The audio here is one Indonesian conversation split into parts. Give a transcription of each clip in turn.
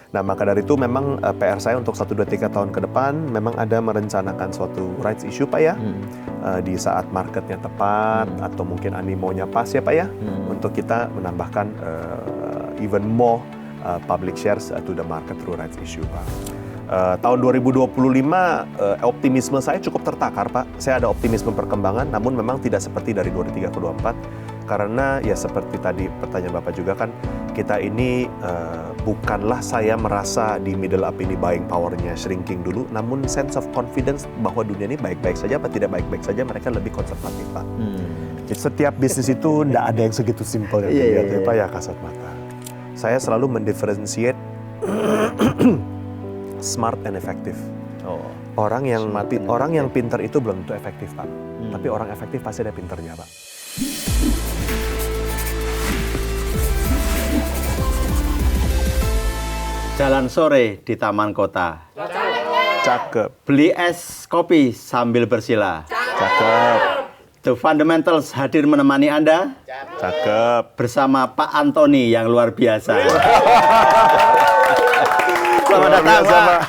Nah, maka dari itu memang PR saya untuk 1, 2, 3 tahun ke depan memang ada merencanakan suatu rights issue Pak ya. Di saat marketnya tepat atau mungkin animonya pas ya Pak ya. Untuk kita menambahkan even more public shares to the market through rights issue Pak. Tahun 2025 optimisme saya cukup tertakar Pak. Saya ada optimisme perkembangan namun memang tidak seperti dari 23 ke 24. Karena ya seperti tadi pertanyaan Bapak juga kan, kita ini bukanlah saya merasa di middle up ini buying power-nya shrinking dulu, namun sense of confidence bahwa dunia ini baik-baik saja apa tidak baik-baik saja, mereka lebih konservatif Pak. Jadi setiap bisnis itu tidak ada yang segitu simpel yang dilihat ya Pak ya kasat mata. Saya selalu mendifferentiate smart and effective. Orang yang pintar itu belum tentu efektif Pak, tapi orang efektif pasti ada pintarnya Pak. Jalan sore di taman kota. Cakep. Beli es kopi sambil bersila. Cakep. The Fundamentals hadir menemani Anda. Cakep. Bersama Pak Antoni yang luar biasa. Selamat datang Pak.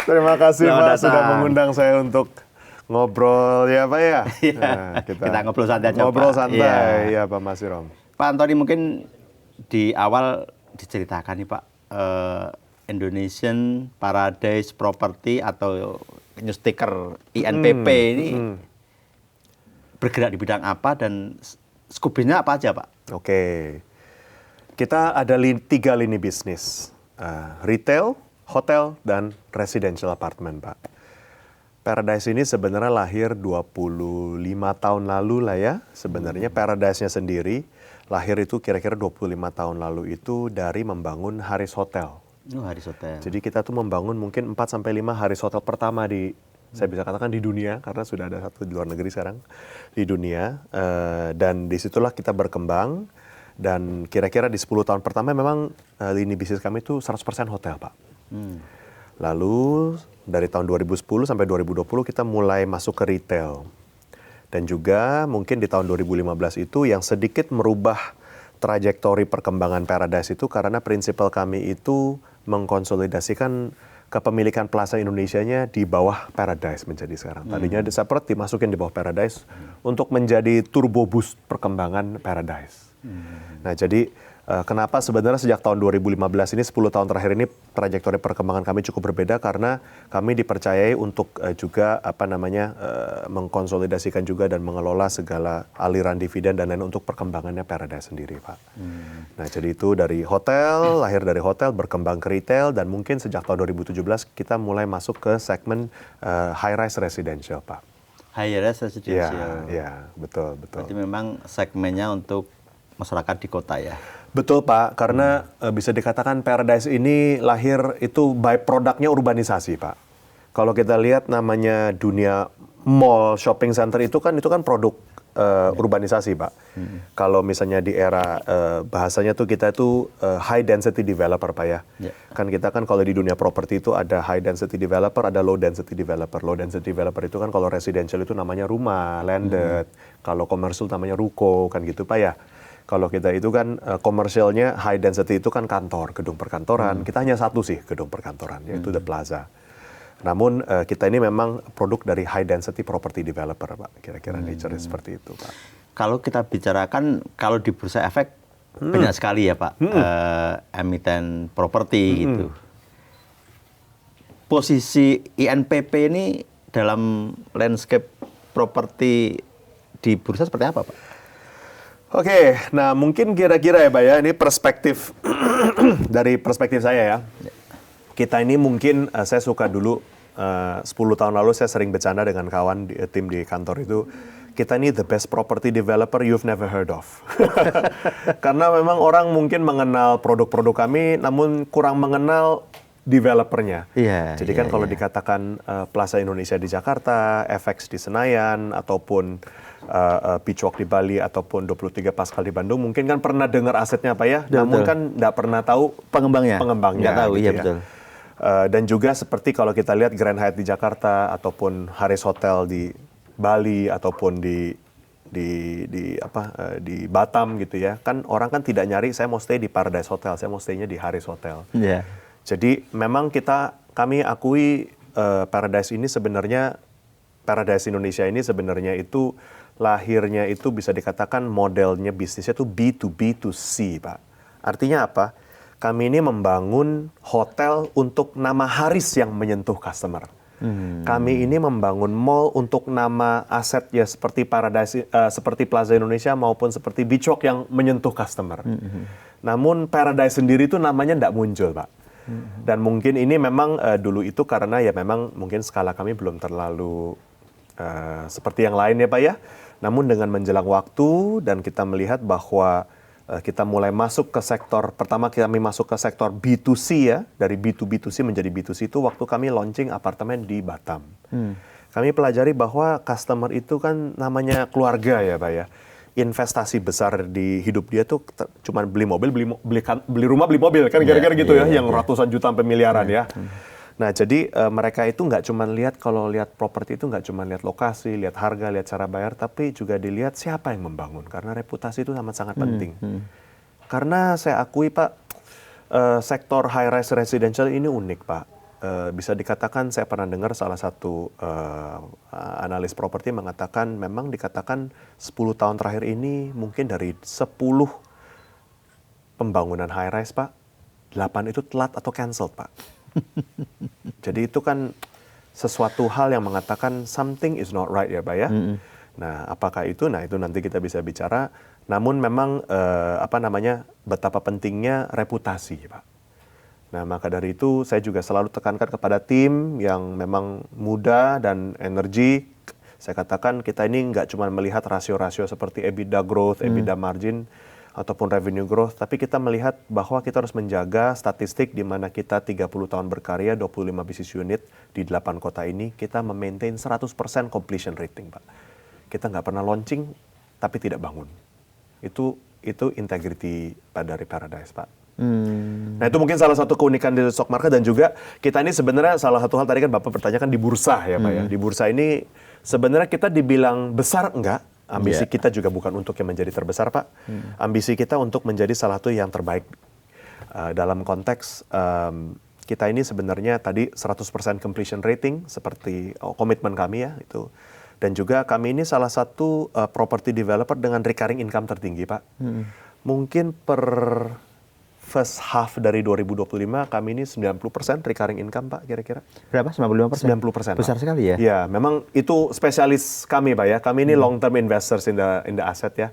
Terima kasih Selamat Pak datang. sudah mengundang saya untuk ngobrol ya Pak ya. Nah, kita ngobrol santai aja ngobrol Pak. santai ya Pak Masirom. Pak Antoni mungkin di awal diceritakan nih Pak, Indonesian Paradise Property atau news ticker INPP ini bergerak di bidang apa dan skopnya apa aja Pak? Oke, kita ada 3 lini bisnis, retail, hotel, dan residential apartment Pak. Paradise ini sebenarnya lahir 25 tahun lalu lah ya. Sebenarnya Paradise-nya sendiri lahir itu kira-kira 25 tahun lalu itu dari membangun Haris Hotel. Haris Hotel. Jadi kita tuh membangun mungkin 4-5 Haris Hotel pertama saya bisa katakan di dunia, karena sudah ada satu di luar negeri sekarang, di dunia. Dan disitulah kita berkembang, dan kira-kira di 10 tahun pertama memang lini bisnis kami itu 100% hotel Pak. Lalu dari tahun 2010 sampai 2020 kita mulai masuk ke retail. Dan juga mungkin di tahun 2015 itu yang sedikit merubah trajektori perkembangan Paradise itu karena prinsipal kami itu mengkonsolidasikan kepemilikan Plaza Indonesianya di bawah Paradise menjadi sekarang. Tadinya separate dimasukin di bawah Paradise untuk menjadi turbo boost perkembangan Paradise. Nah jadi kenapa sebenarnya sejak tahun 2015 ini 10 tahun terakhir ini trajektori perkembangan kami cukup berbeda karena kami dipercayai untuk juga mengkonsolidasikan juga dan mengelola segala aliran dividen dan lain untuk perkembangannya Paradise sendiri Pak. Nah jadi itu dari hotel, lahir dari hotel berkembang ke retail dan mungkin sejak tahun 2017 kita mulai masuk ke segmen high rise residential Pak. High rise residential. Ya, betul. Berarti memang segmennya untuk masyarakat di kota ya. Betul Pak, karena bisa dikatakan Paradise ini lahir itu by produknya urbanisasi Pak. Kalau kita lihat namanya dunia mall, shopping center itu kan produk urbanisasi Pak. Kalau misalnya di era bahasanya tuh kita itu high density developer Pak ya. Kan kita kan kalau di dunia properti itu ada high density developer, ada low density developer. Low density developer itu kan kalau residential itu namanya rumah, landed. Kalau commercial namanya ruko kan gitu Pak ya. Kalau kita itu kan komersialnya high density itu kan kantor, gedung perkantoran. Kita hanya satu sih gedung perkantoran, yaitu The Plaza. Namun kita ini memang produk dari high density property developer Pak. Kira-kira nature seperti itu Pak. Kalau kita bicarakan, kalau di Bursa Efek banyak sekali ya Pak, emiten properti gitu. Posisi INPP ini dalam landscape properti di bursa seperti apa Pak? Oke, nah mungkin kira-kira ya Pak ya, ini perspektif dari perspektif saya ya. Kita ini mungkin, saya suka dulu 10 tahun lalu saya sering bercanda dengan kawan tim di kantor itu, kita ini the best property developer you've never heard of. Karena memang orang mungkin mengenal produk-produk kami, namun kurang mengenal developernya. Jadi kan kalau dikatakan Plaza Indonesia di Jakarta, FX di Senayan, ataupun Beach Walk di Bali, ataupun 23 Pascal di Bandung, mungkin kan pernah dengar asetnya Pak ya, namun kan nggak pernah tahu pengembangnya. Nggak tahu, gitu iya ya. betul. Dan juga seperti kalau kita lihat Grand Hyatt di Jakarta, ataupun Haris Hotel di Bali, ataupun di Batam gitu ya, kan orang kan tidak nyari saya mau stay di Paradise Hotel, saya mau stay-nya di Haris Hotel. Jadi memang kami akui Paradise ini sebenarnya, Paradise Indonesia ini sebenarnya itu lahirnya itu bisa dikatakan modelnya bisnisnya itu B2B2C, Pak. Artinya apa? Kami ini membangun hotel untuk nama Haris yang menyentuh customer. Kami ini membangun mall untuk nama aset ya seperti Paradise, seperti Plaza Indonesia maupun seperti Beach Walk yang menyentuh customer. Namun Paradise sendiri itu namanya tidak muncul, Pak. Dan mungkin ini memang dulu itu karena ya memang mungkin skala kami belum terlalu seperti yang lain ya Pak ya. Namun dengan menjelang waktu dan kita melihat bahwa kita mulai masuk ke sektor, pertama kami masuk ke sektor B2C ya, dari B2B2C menjadi B2C itu waktu kami launching apartemen di Batam. Kami pelajari bahwa customer itu kan namanya keluarga ya Pak ya. Investasi besar di hidup dia tuh cuma beli mobil, beli rumah, beli mobil kan kira-kira gitu ya, yang ratusan juta sampai miliaran ya. Nah jadi mereka itu nggak cuma lihat, kalau lihat properti itu nggak cuma lihat lokasi, lihat harga, lihat cara bayar, tapi juga dilihat siapa yang membangun, karena reputasi itu sangat penting. Karena saya akui Pak, sektor high rise residential ini unik Pak. Bisa dikatakan saya pernah dengar salah satu analis properti mengatakan memang dikatakan 10 tahun terakhir ini mungkin dari 10 pembangunan high rise Pak, 8 itu telat atau cancelled Pak. Jadi itu kan sesuatu hal yang mengatakan something is not right ya Pak ya. Nah apakah itu? Nah itu nanti kita bisa bicara. Namun memang betapa pentingnya reputasi Pak. Nah, maka dari itu saya juga selalu tekankan kepada tim yang memang muda dan energi. Saya katakan kita ini nggak cuma melihat rasio-rasio seperti EBITDA growth, EBITDA margin, ataupun revenue growth, tapi kita melihat bahwa kita harus menjaga statistik di mana kita 30 tahun berkarya, 25 business unit di 8 kota ini, kita memaintain 100% completion rating, Pak. Kita nggak pernah launching, tapi tidak bangun. Itu integrity dari Paradise, Pak. Nah itu mungkin salah satu keunikan di stock market, dan juga kita ini sebenarnya salah satu hal tadi kan Bapak bertanyakan di bursa ya Pak ya. Di bursa ini sebenarnya kita dibilang besar enggak, ambisi kita juga bukan untuk yang menjadi terbesar Pak. Ambisi kita untuk menjadi salah satu yang terbaik. Dalam konteks kita ini sebenarnya tadi 100% completion rating seperti komitmen kami ya itu. Dan juga kami ini salah satu property developer dengan recurring income tertinggi Pak. Mungkin per first half dari 2025 kami ini 90% recurring income Pak kira-kira. Berapa? 95%? 90%. Besar Pak. sekali ya? Ya, memang itu spesialis kami Pak ya. Kami ini long term investors in the asset ya.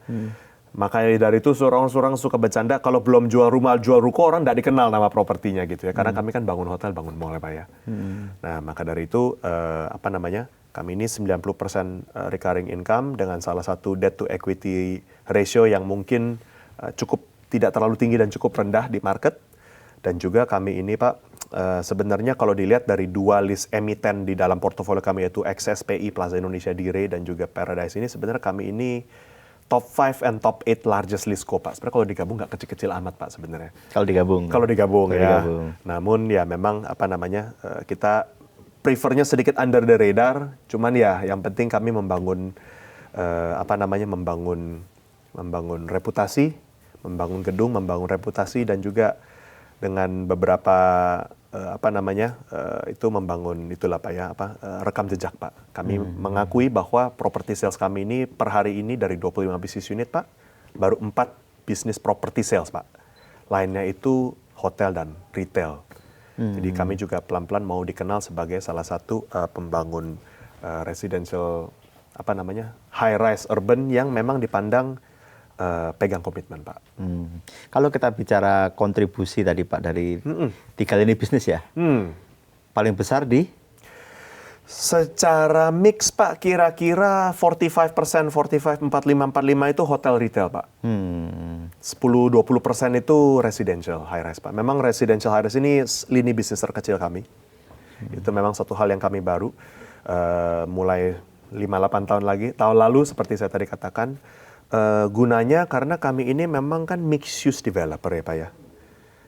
Makanya dari itu orang-orang suka bercanda kalau belum jual rumah, jual ruko orang tidak dikenal nama propertinya gitu ya. Karena kami kan bangun hotel, bangun mall ya Pak ya. Nah, maka dari itu kami ini 90% recurring income dengan salah satu debt to equity ratio yang mungkin cukup tidak terlalu tinggi dan cukup rendah di market. Dan juga kami ini Pak, sebenarnya kalau dilihat dari dua list emiten di dalam portofolio kami yaitu XSPI, Plaza Indonesia Dire, dan juga Paradise ini, sebenarnya kami ini top 5 and top 8 largest listco Pak. Sebenarnya kalau digabung nggak kecil-kecil amat Pak sebenarnya. Kalau digabung? Kalau digabung ya. Digabung. Namun ya memang kita prefernya sedikit under the radar. Cuman ya yang penting kami membangun membangun reputasi, membangun gedung, membangun reputasi, dan juga dengan beberapa itu membangun itulah Pak ya rekam jejak Pak. Kami mengakui bahwa property sales kami ini per hari ini dari 25 business unit Pak, baru 4 business property sales Pak. Lainnya itu hotel dan retail. Jadi kami juga pelan-pelan mau dikenal sebagai salah satu pembangun residential high rise urban yang memang dipandang pegang komitmen Pak. Kalau kita bicara kontribusi tadi Pak dari 3 lini bisnis ya, paling besar di? Secara mix Pak kira-kira 45%, 45, 45 itu hotel retail Pak. 10-20% itu residential high rise Pak. Memang residential high rise ini lini bisnis terkecil kami. Itu memang satu hal yang kami baru mulai 5-8 tahun lalu seperti saya tadi katakan. Gunanya karena kami ini memang kan mixed use developer ya Pak ya.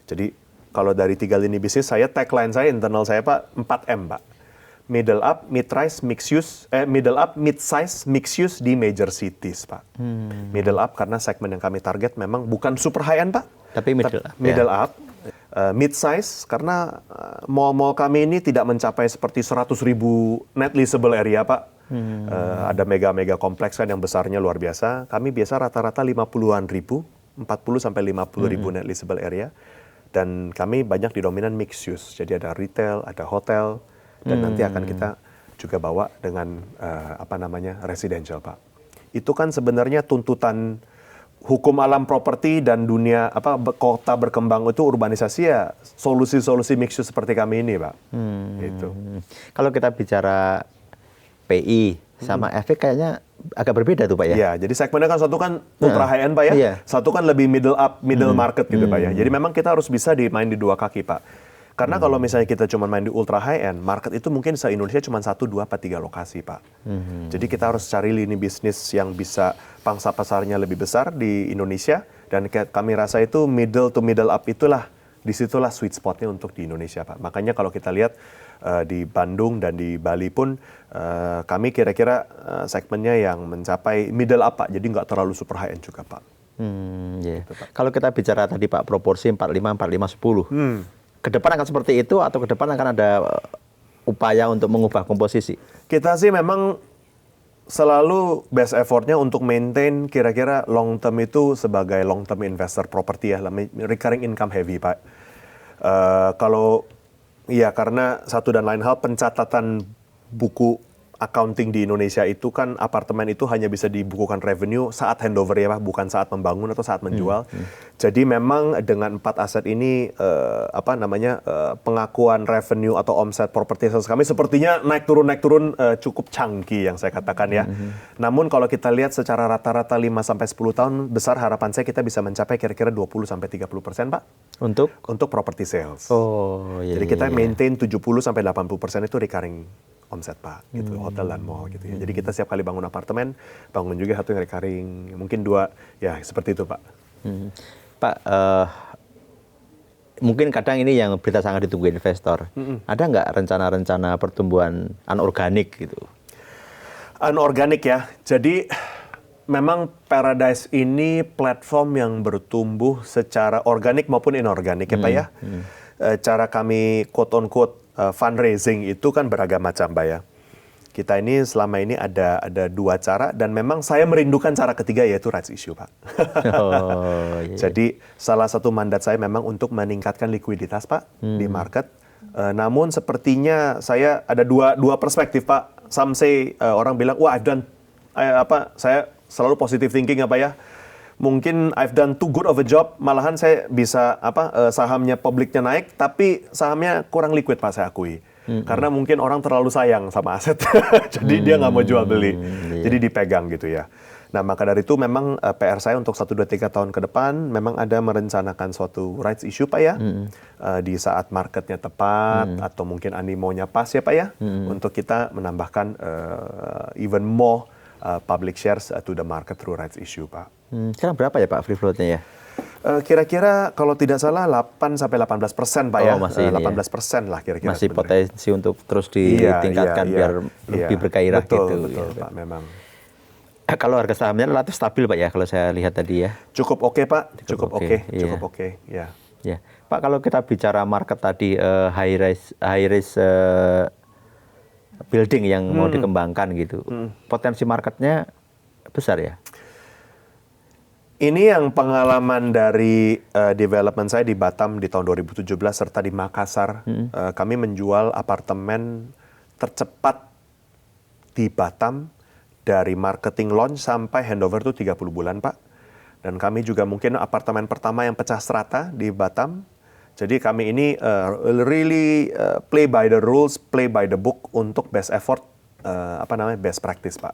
Jadi kalau dari 3 lini bisnis tagline saya internal saya Pak 4M Pak. Middle up, mid-rise, mixed use, middle up, mid-size, mixed use di major cities Pak. Middle up karena segmen yang kami target memang bukan super high end Pak. Tapi middle up. Middle up. mid size karena mall-mall kami ini tidak mencapai seperti 100.000 net leasable area, Pak. Ada mega-mega kompleks kan yang besarnya luar biasa. Kami biasa rata-rata 50-an ribu, 40 sampai 50 ribu net leasable area. Dan kami banyak didominan mixed use. Jadi ada retail, ada hotel, dan nanti akan kita juga bawa dengan residential, Pak. Itu kan sebenarnya tuntutan hukum alam properti dan dunia kota berkembang itu urbanisasi ya solusi-solusi mixed use seperti kami ini, Pak. Itu. Kalau kita bicara PI sama efek kayaknya agak berbeda tuh, Pak ya. Iya, jadi segmennya kan satu kan ultra high end, Pak ya. Iya. Satu kan lebih middle up, middle market gitu, Pak ya. Jadi memang kita harus bisa main di dua kaki, Pak. Karena kalau misalnya kita cuma main di ultra high end, market itu mungkin se-Indonesia cuma 1, 2, 4, 3 lokasi, Pak. Jadi kita harus cari lini bisnis yang bisa pangsa pasarnya lebih besar di Indonesia. Dan kami rasa itu middle to middle up itulah, disitulah sweet spotnya untuk di Indonesia, Pak. Makanya kalau kita lihat di Bandung dan di Bali pun kami kira-kira segmennya yang mencapai middle up, Pak. Jadi nggak terlalu super high end juga, Pak. Yeah. Gitu, Pak. Kalau kita bicara tadi, Pak, proporsi 45, 45, 10. Ke depan akan seperti itu atau ke depan akan ada upaya untuk mengubah komposisi? Kita sih memang selalu best effortnya untuk maintain kira-kira long term itu sebagai long term investor property ya, recurring income heavy, Pak. Kalau ya karena satu dan lain hal pencatatan buku accounting di Indonesia itu kan apartemen itu hanya bisa dibukukan revenue saat handover ya, Pak, bukan saat membangun atau saat menjual. Jadi memang dengan 4 aset ini pengakuan revenue atau omset property sales kami sepertinya naik turun cukup chunky yang saya katakan ya. Namun kalau kita lihat secara rata-rata 5 sampai 10 tahun besar harapan saya kita bisa mencapai kira-kira 20 sampai 30%, Pak. Untuk property sales. Oh, iya. Jadi kita maintain 70 sampai 80% itu recurring omset, Pak, gitu, hotel dan mall gitu ya. Jadi kita setiap kali bangun apartemen, bangun juga satu yang recurring, mungkin 2, ya seperti itu, Pak. Pak, mungkin kadang ini yang berita sangat ditunggu investor. Ada nggak rencana-rencana pertumbuhan anorganik gitu? Anorganik ya, jadi memang Paradise ini platform yang bertumbuh secara organik maupun inorganik ya, Pak ya. Cara kami quote-on-quote fundraising itu kan beragam macam, Pak ya. Kita ini selama ini ada 2 cara dan memang saya merindukan cara ketiga yaitu rights issue, Pak. Iya. Jadi salah satu mandat saya memang untuk meningkatkan likuiditas, Pak, di market. Namun sepertinya saya ada dua perspektif, Pak. Some say orang bilang, wah saya selalu positive thinking apa ya. Mungkin I've done too good of a job, malahan saya bisa sahamnya publiknya naik, tapi sahamnya kurang liquid, Pak, saya akui. Karena mungkin orang terlalu sayang sama aset, jadi dia nggak mau jual beli, jadi dipegang gitu ya. Nah maka dari itu memang PR saya untuk 1, 2, 3 tahun ke depan memang ada merencanakan suatu rights issue, Pak ya, di saat marketnya tepat atau mungkin animonya pas ya, Pak ya, untuk kita menambahkan even more public shares to the market through rights issue, Pak. Sekarang berapa ya, Pak, free float-nya ya? Kira-kira kalau tidak salah 8-18%, Pak ya. Masih 18% lah kira-kira. Masih sebenarnya. potensi untuk terus ditingkatkan biar lebih bergairah betul, gitu. Betul, Pak, memang. Kalau harga sahamnya relatif stabil, Pak ya, kalau saya lihat tadi ya. Cukup oke, Pak. Cukup oke. Ya. Ya, Pak, kalau kita bicara market tadi high rise building yang mau dikembangkan gitu, potensi marketnya besar ya? Ini yang pengalaman dari development saya di Batam di tahun 2017 serta di Makassar. Kami menjual apartemen tercepat di Batam dari marketing launch sampai handover itu 30 bulan, Pak. Dan kami juga mungkin apartemen pertama yang pecah strata di Batam. Jadi kami ini really play by the rules, play by the book untuk best effort, best practice, Pak.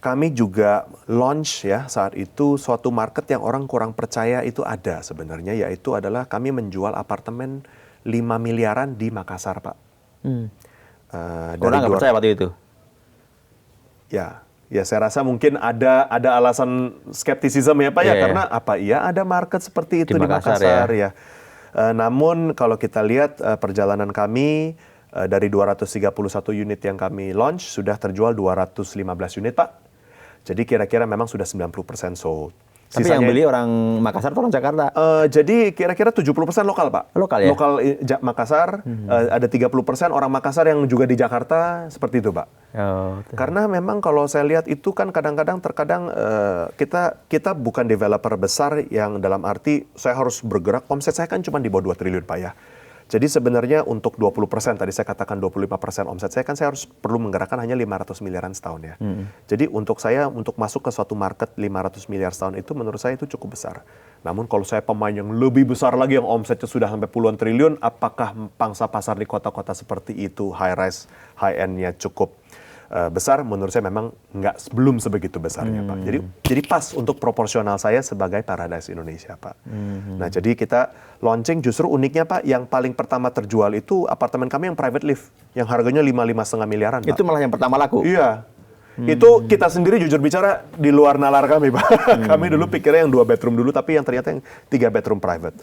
Kami juga launch ya saat itu suatu market yang orang kurang percaya itu ada sebenarnya, yaitu adalah kami menjual apartemen 5 miliaran di Makassar, Pak. Orang nggak percaya waktu itu? Ya saya rasa mungkin ada alasan skeptisisme ya, Pak ya, karena ada market seperti itu di Makassar ya. Namun kalau kita lihat perjalanan kami dari 231 unit yang kami launch sudah terjual 215 unit, Pak. Jadi kira-kira memang sudah 90% sold. Tapi yang beli orang Makassar atau orang Jakarta? Jadi kira-kira 70% lokal, Pak. Lokal ya? Lokal Makassar, ada 30% orang Makassar yang juga di Jakarta, seperti itu, Pak. Karena memang kalau saya lihat itu kan kadang-kadang kita bukan developer besar yang dalam arti saya harus bergerak, omset saya kan cuma di bawah 2 triliun, Pak ya. Jadi sebenarnya untuk 20%, tadi saya katakan 25% omset saya kan saya harus perlu menggerakkan hanya 500 miliaran setahun ya. Jadi untuk masuk ke suatu market 500 miliar setahun itu menurut saya itu cukup besar. Namun kalau saya pemain yang lebih besar lagi yang omsetnya sudah sampai puluhan triliun, apakah pangsa pasar di kota-kota seperti itu high rise, high end-nya cukup besar? Menurut saya memang belum sebegitu besarnya, Pak. Jadi pas untuk proporsional saya sebagai Paradise Indonesia, Pak. Nah, jadi kita launching justru uniknya, Pak, yang paling pertama terjual itu apartemen kami yang private lift, yang harganya 5,5 miliaran, Pak. Itu malah yang pertama laku? Iya. Itu kita sendiri jujur bicara di luar nalar kami, Pak. Kami dulu pikirnya yang 2 bedroom dulu, tapi yang ternyata yang 3 bedroom private.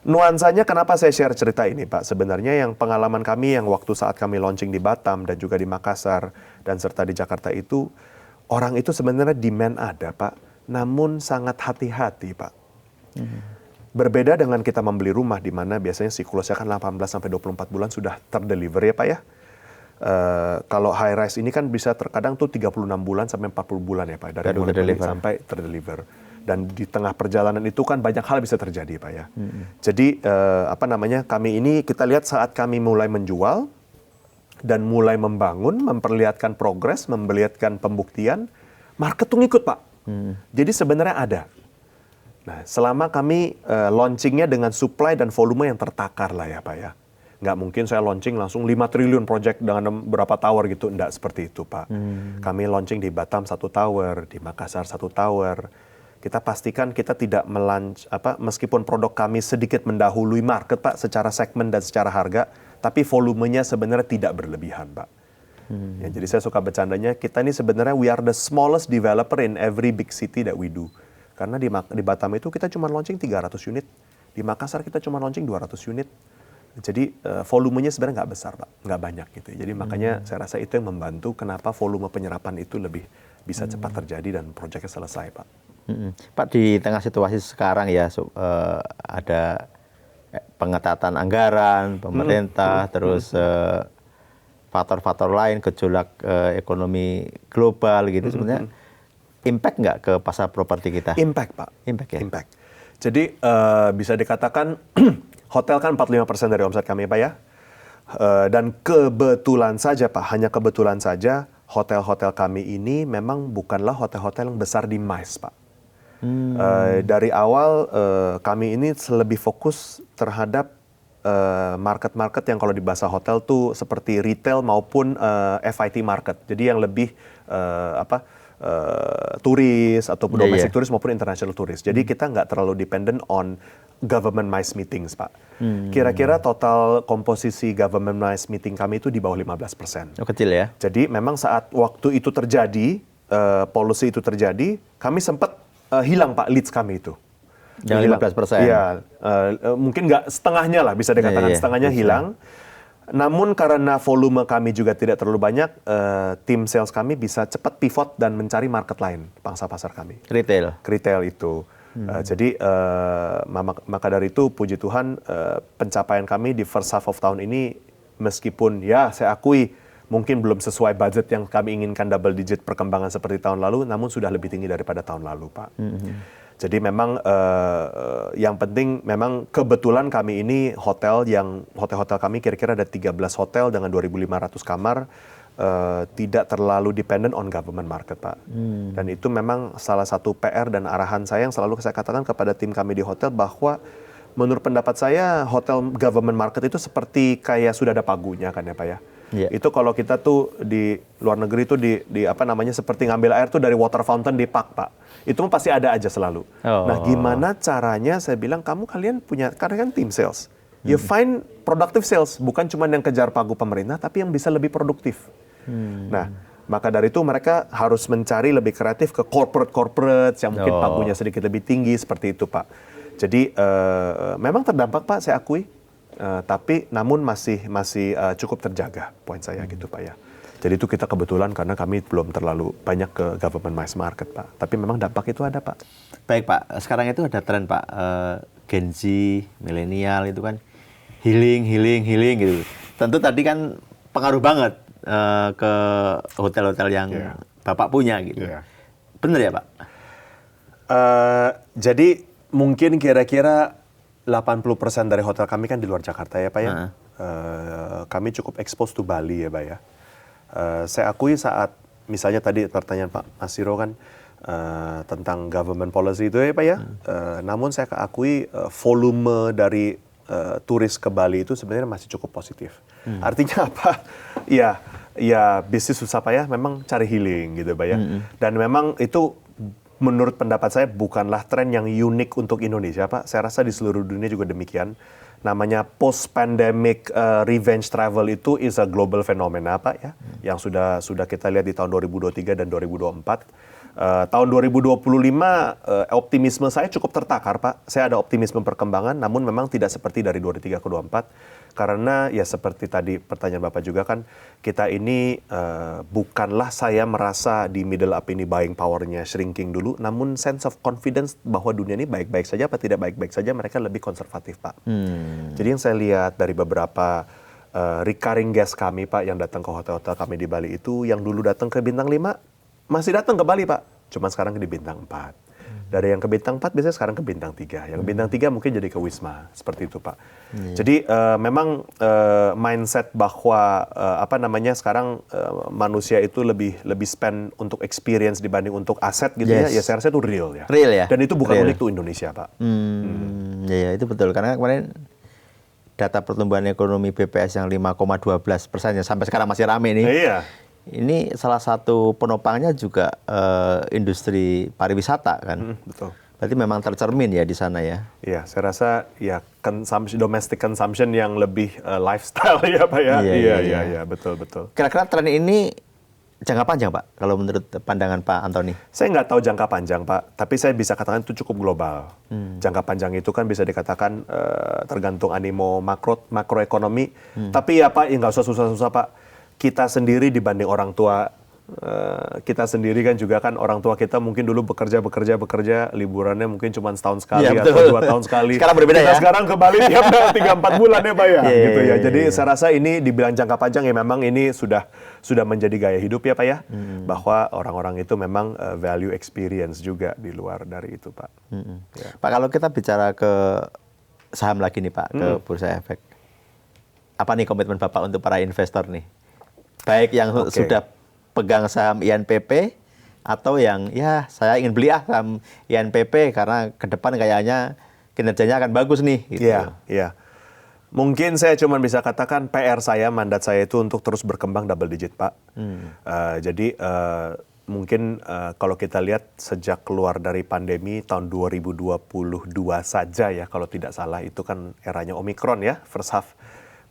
Nuansanya kenapa saya share cerita ini, Pak? Sebenarnya yang pengalaman kami yang waktu saat kami launching di Batam dan juga di Makassar dan serta di Jakarta itu, orang itu sebenarnya demand ada, Pak. Namun sangat hati-hati, Pak. Berbeda dengan kita membeli rumah di mana biasanya siklusnya kan 18-24 bulan sudah terdeliver ya, Pak ya. Kalau high rise ini kan bisa terkadang tuh 36 bulan sampai 40 bulan ya, Pak. Dari mulai beli sampai terdeliver. Dan di tengah perjalanan itu kan banyak hal bisa terjadi, Pak ya. Jadi kami ini kita lihat saat kami mulai menjual dan mulai membangun, memperlihatkan progres, memperlihatkan pembuktian, market tuh ngikut, Pak. Jadi sebenarnya ada. Nah, selama kami launchingnya dengan supply dan volume yang tertakar lah ya, Pak ya. Nggak mungkin saya launching langsung 5 triliun project dengan berapa tower gitu. Nggak seperti itu, Pak. Kami launching di Batam 1 tower, di Makassar 1 tower. Kita pastikan kita tidak meskipun produk kami sedikit mendahului market, Pak, secara segmen dan secara harga, tapi volumenya sebenarnya tidak berlebihan, Pak. Ya, jadi saya suka bercandanya, kita ini sebenarnya we are the smallest developer in every big city that we do. Karena di Batam itu kita cuma launching 300 unit, di Makassar kita cuma launching 200 unit. Jadi volumenya sebenarnya nggak besar, Pak, nggak banyak gitu. Jadi makanya saya rasa itu yang membantu kenapa volume penyerapan itu lebih bisa cepat terjadi dan proyeknya selesai, Pak. Pak, di tengah situasi sekarang ya ada pengetatan anggaran pemerintah, terus faktor-faktor lain, gejolak ekonomi global gitu, sebenarnya impact nggak ke pasar properti kita? Impact, Pak. Impact ya? Impact. Jadi bisa dikatakan hotel kan 45% dari omset kami, Pak ya. Dan kebetulan saja, Pak, hanya kebetulan saja hotel-hotel kami ini memang bukanlah hotel-hotel yang besar di MICE, Pak. Dari awal kami ini lebih fokus terhadap market-market yang kalau di bahasa hotel tuh seperti retail maupun FIT market. Jadi yang lebih turis atau domestic turis maupun international turis. Jadi kita nggak terlalu dependent on government MICE meetings, Pak. Kira-kira total komposisi government MICE meeting kami itu di bawah 15%. Oh, kecil ya? Jadi memang saat waktu itu terjadi, policy itu terjadi, kami sempat hilang, Pak, leads kami itu. Yang 15%? Iya, mungkin nggak setengahnya lah, bisa dikatakan setengahnya hilang. Namun karena volume kami juga tidak terlalu banyak, tim sales kami bisa cepat pivot dan mencari market lain, pangsa pasar kami. Retail itu. Jadi maka dari itu puji Tuhan pencapaian kami di first half of tahun ini meskipun ya saya akui mungkin belum sesuai budget yang kami inginkan double digit perkembangan seperti tahun lalu, namun sudah lebih tinggi daripada tahun lalu, Pak. Jadi memang yang penting memang kebetulan kami ini hotel-hotel kami kira-kira ada 13 hotel dengan 2.500 kamar, tidak terlalu dependent on government market, Pak. Dan itu memang salah satu PR dan arahan saya yang selalu saya katakan kepada tim kami di hotel bahwa menurut pendapat saya hotel government market itu seperti kayak sudah ada pagunya kan ya, Pak ya. Itu kalau kita tuh di luar negeri tuh seperti ngambil air tuh dari water fountain di park, Pak. Itu pasti ada aja selalu. Nah, gimana caranya saya bilang kalian punya, karena kan tim sales. You find productive sales, bukan cuma yang kejar pagu pemerintah, tapi yang bisa lebih produktif. Nah, maka dari itu mereka harus mencari lebih kreatif ke corporate yang mungkin pagunya sedikit lebih tinggi, seperti itu, Pak. Jadi memang terdampak, Pak, saya akui. Tapi namun masih cukup terjaga, poin saya gitu, Pak ya. Jadi itu kita kebetulan karena kami belum terlalu banyak ke government mass market, Pak. Tapi memang dampak itu ada, Pak. Baik, Pak. Sekarang itu ada tren, Pak, Gen Z, milenial itu kan healing gitu. Tentu tadi kan pengaruh banget ke hotel-hotel yang Bapak punya gitu. Bener ya, Pak? Jadi mungkin kira-kira 80% dari hotel kami kan di luar Jakarta ya, Pak ya. Kami cukup expose to Bali ya, Pak ya. Saya akui saat misalnya tadi pertanyaan Pak Asiro kan tentang government policy itu ya, Pak ya. Namun saya akui volume dari turis ke Bali itu sebenarnya masih cukup positif. Artinya apa? Ya bisnis susah, Pak ya. Memang cari healing gitu, Pak ya. Dan memang itu menurut pendapat saya bukanlah tren yang unik untuk Indonesia, Pak. Saya rasa di seluruh dunia juga demikian. Namanya post-pandemic revenge travel itu is a global phenomena, Pak ya. Yang sudah kita lihat di tahun 2023 dan 2024. Tahun 2025 optimisme saya cukup tertakar, Pak. Saya ada optimisme perkembangan, namun memang tidak seperti dari 23 ke 24. Karena ya seperti tadi pertanyaan Bapak juga kan, kita ini bukanlah saya merasa di middle up ini buying power-nya shrinking dulu, namun sense of confidence bahwa dunia ini baik-baik saja apa tidak baik-baik saja, mereka lebih konservatif, Pak. Jadi yang saya lihat dari beberapa recurring guest kami, Pak, yang datang ke hotel-hotel kami di Bali itu, yang dulu datang ke Bintang 5, masih datang ke Bali, Pak. Cuma sekarang di Bintang 4. Dari yang ke Bintang 4 biasanya sekarang ke Bintang 3. Yang Bintang 3 mungkin jadi ke Wisma. Seperti itu, Pak. Jadi memang mindset bahwa sekarang manusia itu lebih spend untuk experience dibanding untuk aset gitu ya. Ya saya rasa itu real ya. Real ya? Dan itu bukan unik tuh Indonesia, Pak. Ya itu betul. Karena kemarin data pertumbuhan ekonomi BPS yang 5,12% yang sampai sekarang masih rame nih. Iya. Ini salah satu penopangnya juga industri pariwisata kan. Betul. Berarti memang tercermin ya di sana ya. Iya, saya rasa ya domestic consumption yang lebih lifestyle ya, Pak ya. Iya, betul. Kira-kira tren ini jangka panjang, Pak, kalau menurut pandangan Pak Antoni? Saya nggak tahu jangka panjang, Pak. Tapi saya bisa katakan itu cukup global. Jangka panjang itu kan bisa dikatakan tergantung animo makroekonomi. Tapi ya, Pak, ya nggak usah susah-susah, Pak. Kita sendiri dibanding orang tua, kita sendiri kan juga kan orang tua kita mungkin dulu bekerja, liburannya mungkin cuma setahun sekali ya, atau 2 tahun sekali. Sekarang berbeda kita ya? sekarang ke Bali tiap 3-4 bulan ya, Pak ya. Gitu ya. Jadi iya. saya rasa ini dibilang jangka panjang ya memang ini sudah menjadi gaya hidup ya, Pak ya. Bahwa orang-orang itu memang value experience juga di luar dari itu, Pak. Ya. Pak, kalau kita bicara ke saham lagi nih, Pak, ke Bursa Efek. Apa nih komitmen Bapak untuk para investor nih? Baik yang sudah pegang saham INPP atau yang ya saya ingin beli saham INPP karena ke depan kayaknya kinerjanya akan bagus nih. Gitu. Iya. Mungkin saya cuma bisa katakan PR saya, mandat saya itu untuk terus berkembang double digit, Pak. Jadi mungkin kalau kita lihat sejak keluar dari pandemi tahun 2022 saja ya kalau tidak salah, itu kan eranya Omikron ya, first half.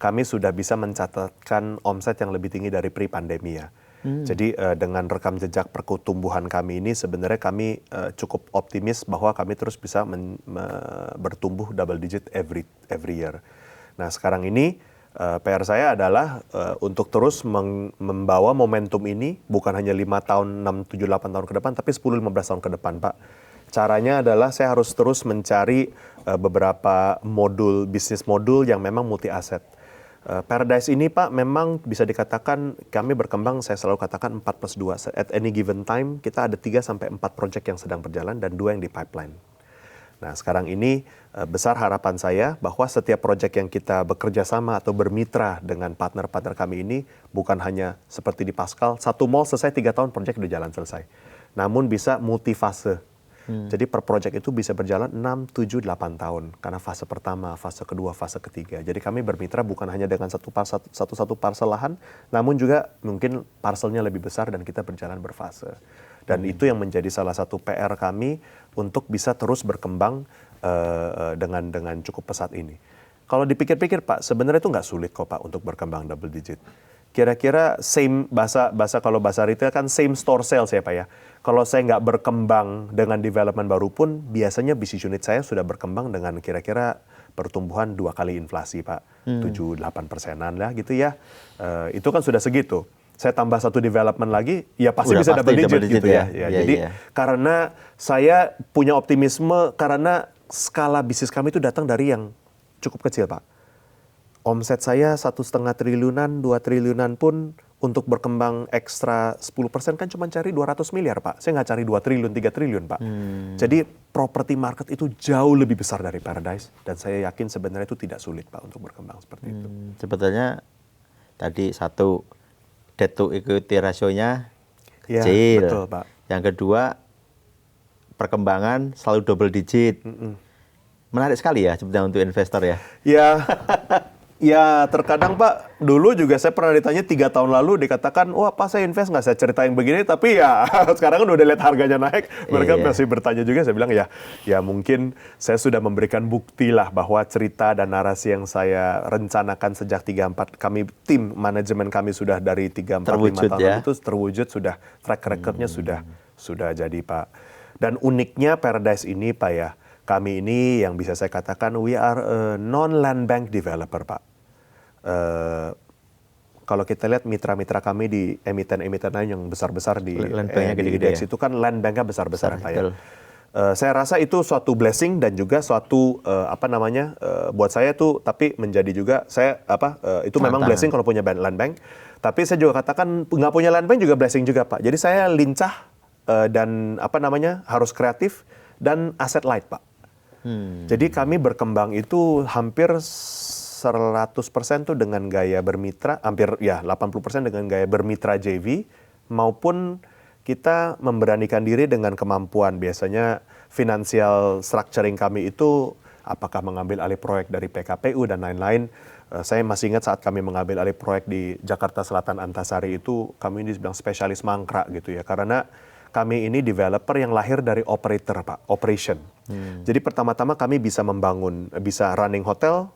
Kami sudah bisa mencatatkan omset yang lebih tinggi dari pre-pandemi ya. Jadi dengan rekam jejak pertumbuhan kami ini sebenarnya kami cukup optimis bahwa kami terus bisa bertumbuh double digit every year. Nah sekarang ini PR saya adalah untuk terus membawa momentum ini bukan hanya 5 tahun, 6, 7, 8 tahun ke depan, tapi 10-15 tahun ke depan, Pak. Caranya adalah saya harus terus mencari beberapa bisnis modul yang memang multi aset. Paradise ini, Pak, memang bisa dikatakan kami berkembang, saya selalu katakan 4+2. At any given time, kita ada 3-4 proyek yang sedang berjalan dan 2 yang di pipeline. Nah, sekarang ini besar harapan saya bahwa setiap proyek yang kita bekerja sama atau bermitra dengan partner-partner kami ini bukan hanya seperti di Pascal, satu mall selesai 3 tahun, proyek udah jalan selesai. Namun bisa multifase. Jadi per proyek itu bisa berjalan 6, 7, 8 tahun. Karena fase pertama, fase kedua, fase ketiga. Jadi kami bermitra bukan hanya dengan satu parsel lahan, namun juga mungkin parselnya lebih besar dan kita berjalan berfase. Dan itu yang menjadi salah satu PR kami untuk bisa terus berkembang dengan cukup pesat ini. Kalau dipikir-pikir, Pak, sebenarnya itu nggak sulit kok, Pak, untuk berkembang double digit. Kira-kira same kalau bahasa retail kan same store sales ya, Pak ya. Kalau saya nggak berkembang dengan development baru pun, biasanya bisnis unit saya sudah berkembang dengan kira-kira pertumbuhan 2 kali inflasi, Pak. 7-8%-an lah gitu ya. Itu kan sudah segitu. saya tambah satu development lagi, ya pasti Udah bisa pasti double digit double digit gitu ya. ya. Iya, Jadi iya. karena saya punya optimisme karena skala bisnis kami itu datang dari yang cukup kecil, Pak. Omset saya 1,5 triliunan, 2 triliunan pun untuk berkembang ekstra 10% kan cuma cari 200 miliar, Pak. Saya nggak cari 2 triliun, 3 triliun, Pak. Jadi property market itu jauh lebih besar dari Paradise. Dan saya yakin sebenarnya itu tidak sulit, Pak, untuk berkembang seperti itu. Sebetulnya tadi satu, debt to equity rasionya Ya, kecil. betul, Pak. Yang kedua, perkembangan selalu double digit. Menarik sekali ya sebetulnya untuk investor ya. Ya, ya terkadang Pak, dulu juga saya pernah ditanya 3 tahun lalu dikatakan, wah Pak saya invest nggak, saya cerita yang begini, tapi ya sekarang kan udah lihat harganya naik, mereka Iya. masih bertanya juga, saya bilang ya mungkin saya sudah memberikan bukti lah bahwa cerita dan narasi yang saya rencanakan sejak 3-4, kami tim manajemen kami sudah dari 3-4-5 Terwujud tahun ya. lalu itu terwujud, sudah track record-nya sudah jadi Pak. Dan uniknya Paradise ini Pak ya, kami ini yang bisa saya katakan we are a non-land bank developer Pak. Kalau kita lihat mitra-mitra kami di emiten-emiten lain yang besar-besar di Land banknya di gede-gede IDX ya? itu kan land banknya besar-besar Besar, Pak ya. betul. Saya rasa itu suatu blessing dan juga suatu buat saya tuh, tapi menjadi juga itu memang Tantangan. blessing kalau punya land bank. Tapi saya juga katakan nggak punya land bank juga blessing juga Pak. Jadi saya lincah dan harus kreatif dan asset light Pak. Jadi kami berkembang itu hampir 100% tuh dengan gaya bermitra, hampir ya 80% dengan gaya bermitra JV, maupun kita memberanikan diri dengan kemampuan. Biasanya financial structuring kami itu apakah mengambil alih proyek dari PKPU dan lain-lain. Saya masih ingat saat kami mengambil alih proyek di Jakarta Selatan Antasari itu, kami ini dibilang spesialis mangkrak gitu ya, karena kami ini developer yang lahir dari operator Pak, operation. Jadi pertama-tama kami bisa running hotel,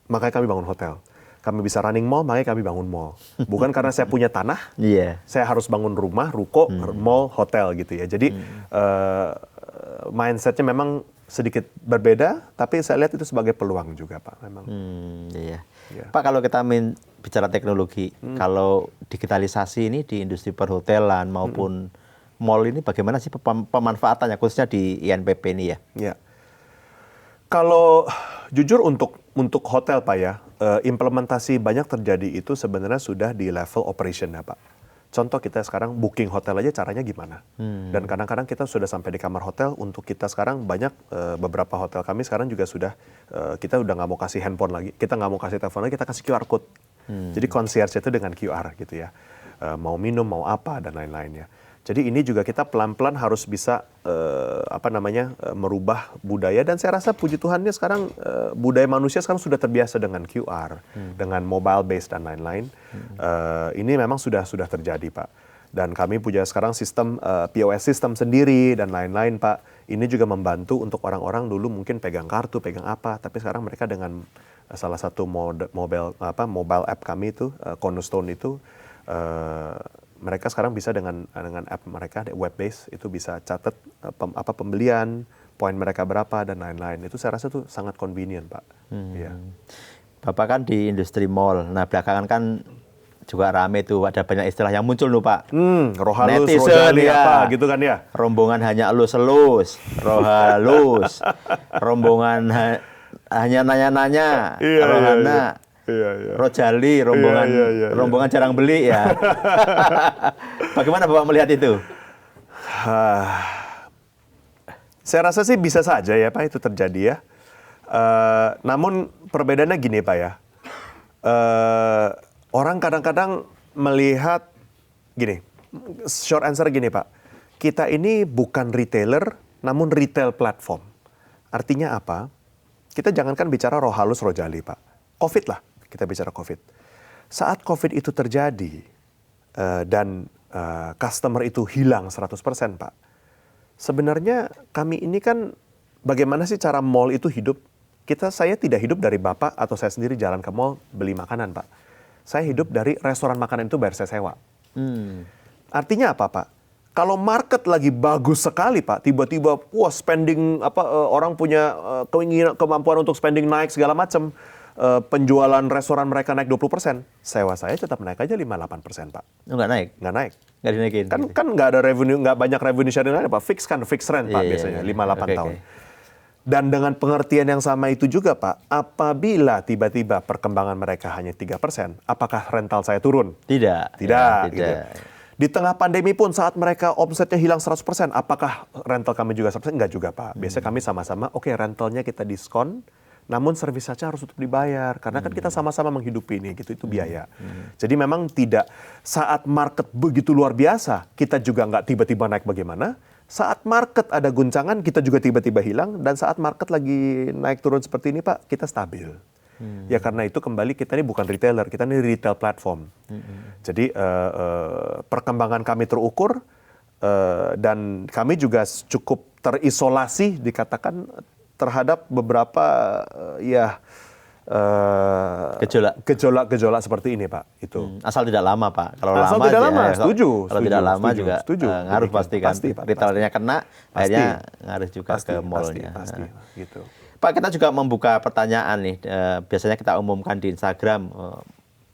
makanya kami bangun hotel. Kami bisa running mall, makanya kami bangun mall. Bukan karena saya punya tanah, Iya. saya harus bangun rumah, ruko, mall, hotel gitu ya. Jadi mindsetnya memang sedikit berbeda, tapi saya lihat itu sebagai peluang juga Pak. Memang. Iya. Iya. Pak, kalau kita bicara teknologi, kalau digitalisasi ini di industri perhotelan maupun mall ini bagaimana sih pemanfaatannya khususnya di INPP ini ya? Ya. Kalau jujur untuk hotel Pak ya, implementasi banyak terjadi itu sebenarnya sudah di level operation ya Pak. Contoh kita sekarang booking hotel aja caranya gimana. Dan kadang-kadang kita sudah sampai di kamar hotel, untuk kita sekarang banyak beberapa hotel kami sekarang juga sudah, kita udah nggak mau kasih handphone lagi, kita nggak mau kasih telepon lagi, kita kasih QR code. Jadi concierge itu dengan QR gitu ya. Mau minum, mau apa, dan lain-lainnya. Jadi ini juga kita pelan-pelan harus bisa merubah budaya, dan saya rasa puji Tuhannya sekarang budaya manusia sekarang sudah terbiasa dengan QR, dengan mobile base dan lain-lain. Ini memang sudah terjadi Pak. Dan kami punya sekarang sistem POS system sendiri dan lain-lain Pak. Ini juga membantu untuk orang-orang dulu mungkin pegang kartu, pegang apa, tapi sekarang mereka dengan salah satu mobile app kami itu Cornerstone itu, mereka sekarang bisa dengan app mereka web base itu bisa catat pembelian, poin mereka berapa dan lain-lain. Itu saya rasa itu sangat convenient Pak. Iya. Bapak kan di industri mall. Nah, belakangan kan juga rame tuh, ada banyak istilah yang muncul loh Pak. Rohalus, Netizen, Rojali ya. apa gitu kan ya. Rombongan hanya elus-elus, rohalus, rombongan hanya nanya-nanya, Iya, rohana, Iya. Rojali, rombongan jarang beli ya. Bagaimana Bapak melihat itu? Saya rasa sih bisa saja ya Pak itu terjadi ya. Namun perbedaannya gini Pak ya. Orang kadang-kadang melihat gini, short answer gini Pak. Kita ini bukan retailer, namun retail platform. Artinya apa? Kita jangankan bicara rohalus, rojali Pak. COVID lah, kita bicara COVID. Saat COVID itu terjadi dan customer itu hilang 100% Pak. Sebenarnya kami ini kan bagaimana sih cara mall itu hidup? Saya tidak hidup dari Bapak atau saya sendiri jalan ke mall beli makanan Pak. Saya hidup dari restoran makanan itu bayar saya sewa. Artinya apa Pak? Kalau market lagi bagus sekali Pak, tiba-tiba spending orang punya kemampuan untuk spending naik segala macam. penjualan restoran mereka naik 20%, sewa saya tetap naik aja 5-8%, Pak. Nggak naik? Nggak naik. Nggak dinaikin? Kan nggak ada revenue, nggak banyak revenue sharing lain, Pak. Fix rent, Pak, Iya, biasanya, iya. 5-8 Oke, tahun. oke. Dan dengan pengertian yang sama itu juga, Pak, apabila tiba-tiba perkembangan mereka hanya 3%, apakah rental saya turun? Tidak. Tidak. Ya, Gitu. tidak. Di tengah pandemi pun saat mereka omsetnya hilang 100%, apakah rental kami juga 100%? Enggak juga, Pak. Biasanya kami sama-sama, oke, rentalnya kita diskon, namun servis saja harus tetap dibayar. Karena kan kita sama-sama menghidupi ini, gitu, itu biaya. Jadi memang tidak, saat market begitu luar biasa, kita juga nggak tiba-tiba naik bagaimana. Saat market ada guncangan, kita juga tiba-tiba hilang. Dan saat market lagi naik turun seperti ini, Pak, kita stabil. Ya karena itu kembali kita ini bukan retailer, kita ini retail platform. Jadi perkembangan kami terukur dan kami juga cukup terisolasi dikatakan terhadap beberapa gejolak-gejolak seperti ini, Pak. Itu. Asal tidak lama, Pak. Kalau Asal lama tidak aja, lama, setuju, Kalau setuju, tidak lama setuju, juga setuju. ngaruh Demikian. pasti kan. Pasti, Pak, Retailernya kena, Pasti. akhirnya ngaruh juga ke mallnya. Pasti, gitu. Pak, kita juga membuka pertanyaan nih. Biasanya kita umumkan di Instagram.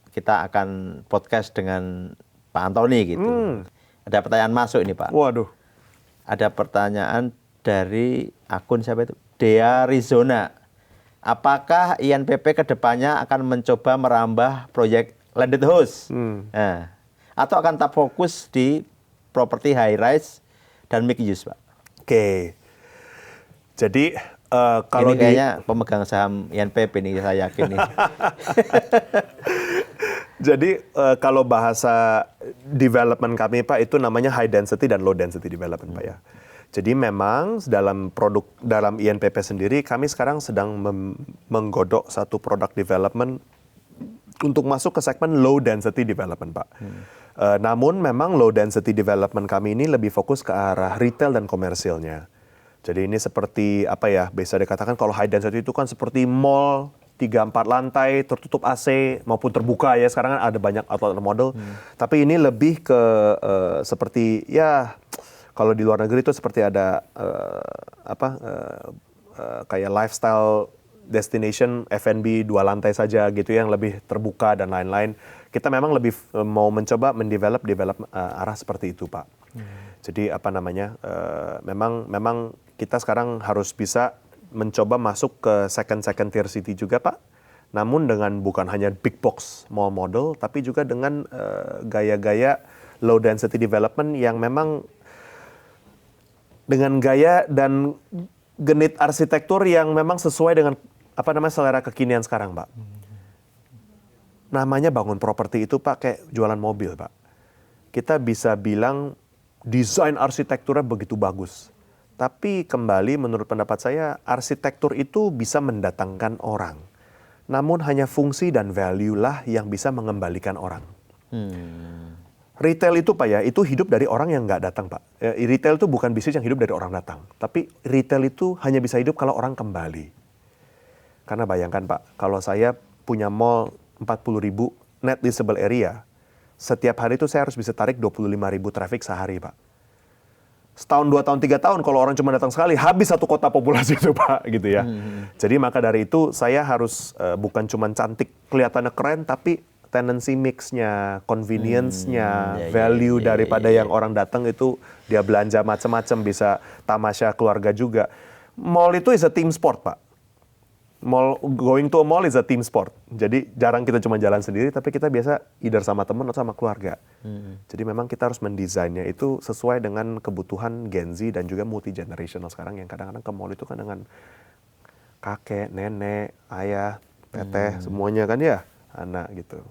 Kita akan podcast dengan Pak Antoni gitu. Ada pertanyaan masuk ini, Pak. Waduh. Ada pertanyaan dari akun siapa itu? Dea Rizona. Apakah INPP kedepannya akan mencoba merambah proyek landed house? Nah, atau akan tetap fokus di properti high rise dan mixed use, Pak? Oke. Jadi kalau ini kayaknya pemegang saham INPP nih, saya yakin nih. Jadi kalau bahasa development kami, Pak, itu namanya high density dan low density development, Pak, ya. Jadi memang dalam INPP sendiri kami sekarang sedang menggodok satu produk development untuk masuk ke segmen low density development, Pak. Namun memang low density development kami ini lebih fokus ke arah retail dan komersilnya. Jadi ini seperti apa ya, bisa dikatakan kalau high density itu kan seperti mall 3-4 lantai tertutup AC maupun terbuka ya, sekarang kan ada banyak outlet model. Tapi ini lebih ke seperti ya kalau di luar negeri itu seperti ada kayak lifestyle destination F&B 2 lantai saja gitu yang lebih terbuka dan lain-lain. Kita memang lebih mau mencoba mendevelop arah seperti itu, Pak. Jadi memang kita sekarang harus bisa mencoba masuk ke second tier city juga, Pak. Namun dengan bukan hanya big box mall model, tapi juga dengan gaya-gaya low density development yang memang dengan gaya dan genit arsitektur yang memang sesuai dengan selera kekinian sekarang, Pak. Namanya bangun properti itu, Pak, kayak jualan mobil, Pak. Kita bisa bilang desain arsitekturnya begitu bagus. Tapi kembali menurut pendapat saya, arsitektur itu bisa mendatangkan orang. Namun hanya fungsi dan value lah yang bisa mengembalikan orang. Retail itu, Pak, ya, itu hidup dari orang yang nggak datang, Pak. Retail itu bukan bisnis yang hidup dari orang datang. Tapi retail itu hanya bisa hidup kalau orang kembali. Karena bayangkan, Pak, kalau saya punya mall 40.000 net leasable area, setiap hari itu saya harus bisa tarik 25.000 traffic sehari, Pak. Setahun, 2 tahun, 3 tahun, kalau orang cuma datang sekali, habis satu kota populasi itu, Pak, gitu ya. Jadi maka dari itu saya harus bukan cuma cantik, kelihatannya keren, tapi tenancy mix-nya, convenience-nya, value daripada yang orang datang itu dia belanja macam-macam, bisa tamasya keluarga juga. Mall itu is a team sport, Pak. Going to a mall is a team sport. Jadi jarang kita cuma jalan sendiri, tapi kita biasa either sama teman atau sama keluarga. Jadi memang kita harus mendesainnya itu sesuai dengan kebutuhan Gen Z dan juga multi generational sekarang yang kadang-kadang ke mall itu kan dengan kakek, nenek, ayah, teteh, semuanya kan ya, anak gitu.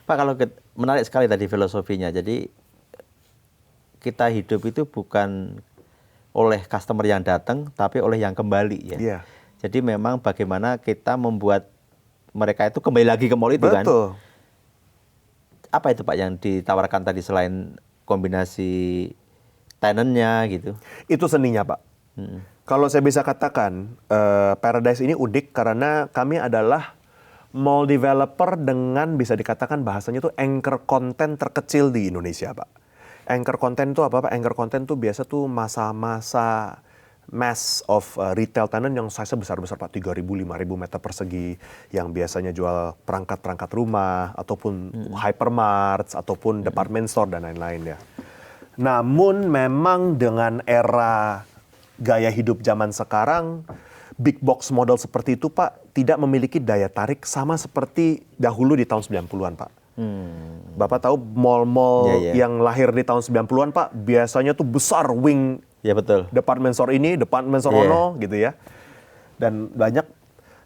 Pak, kalau menarik sekali tadi filosofinya. Jadi kita hidup itu bukan oleh customer yang datang, tapi oleh yang kembali ya. Iya. Jadi memang bagaimana kita membuat mereka itu kembali lagi ke mall itu. Betul. Kan? Apa itu, Pak, yang ditawarkan tadi selain kombinasi tenantnya gitu? Itu seninya, Pak. Kalau saya bisa katakan, Paradise ini unik karena kami adalah mall developer dengan bisa dikatakan bahasanya itu anchor content terkecil di Indonesia, Pak. Anchor content itu apa, Pak? Anchor content itu biasa tuh masa-masa mass of retail tenant yang size besar-besar Pak, 3.000, 5.000 meter persegi, yang biasanya jual perangkat-perangkat rumah, ataupun hypermarts, ataupun department store, dan lain-lain ya. Namun memang dengan era gaya hidup zaman sekarang, big box model seperti itu Pak, tidak memiliki daya tarik sama seperti dahulu di tahun 90-an Pak. Bapak tahu mall-mall yang lahir di tahun 90-an Pak, biasanya tuh besar wing, ya betul, department store ini, department store ono gitu ya. Dan banyak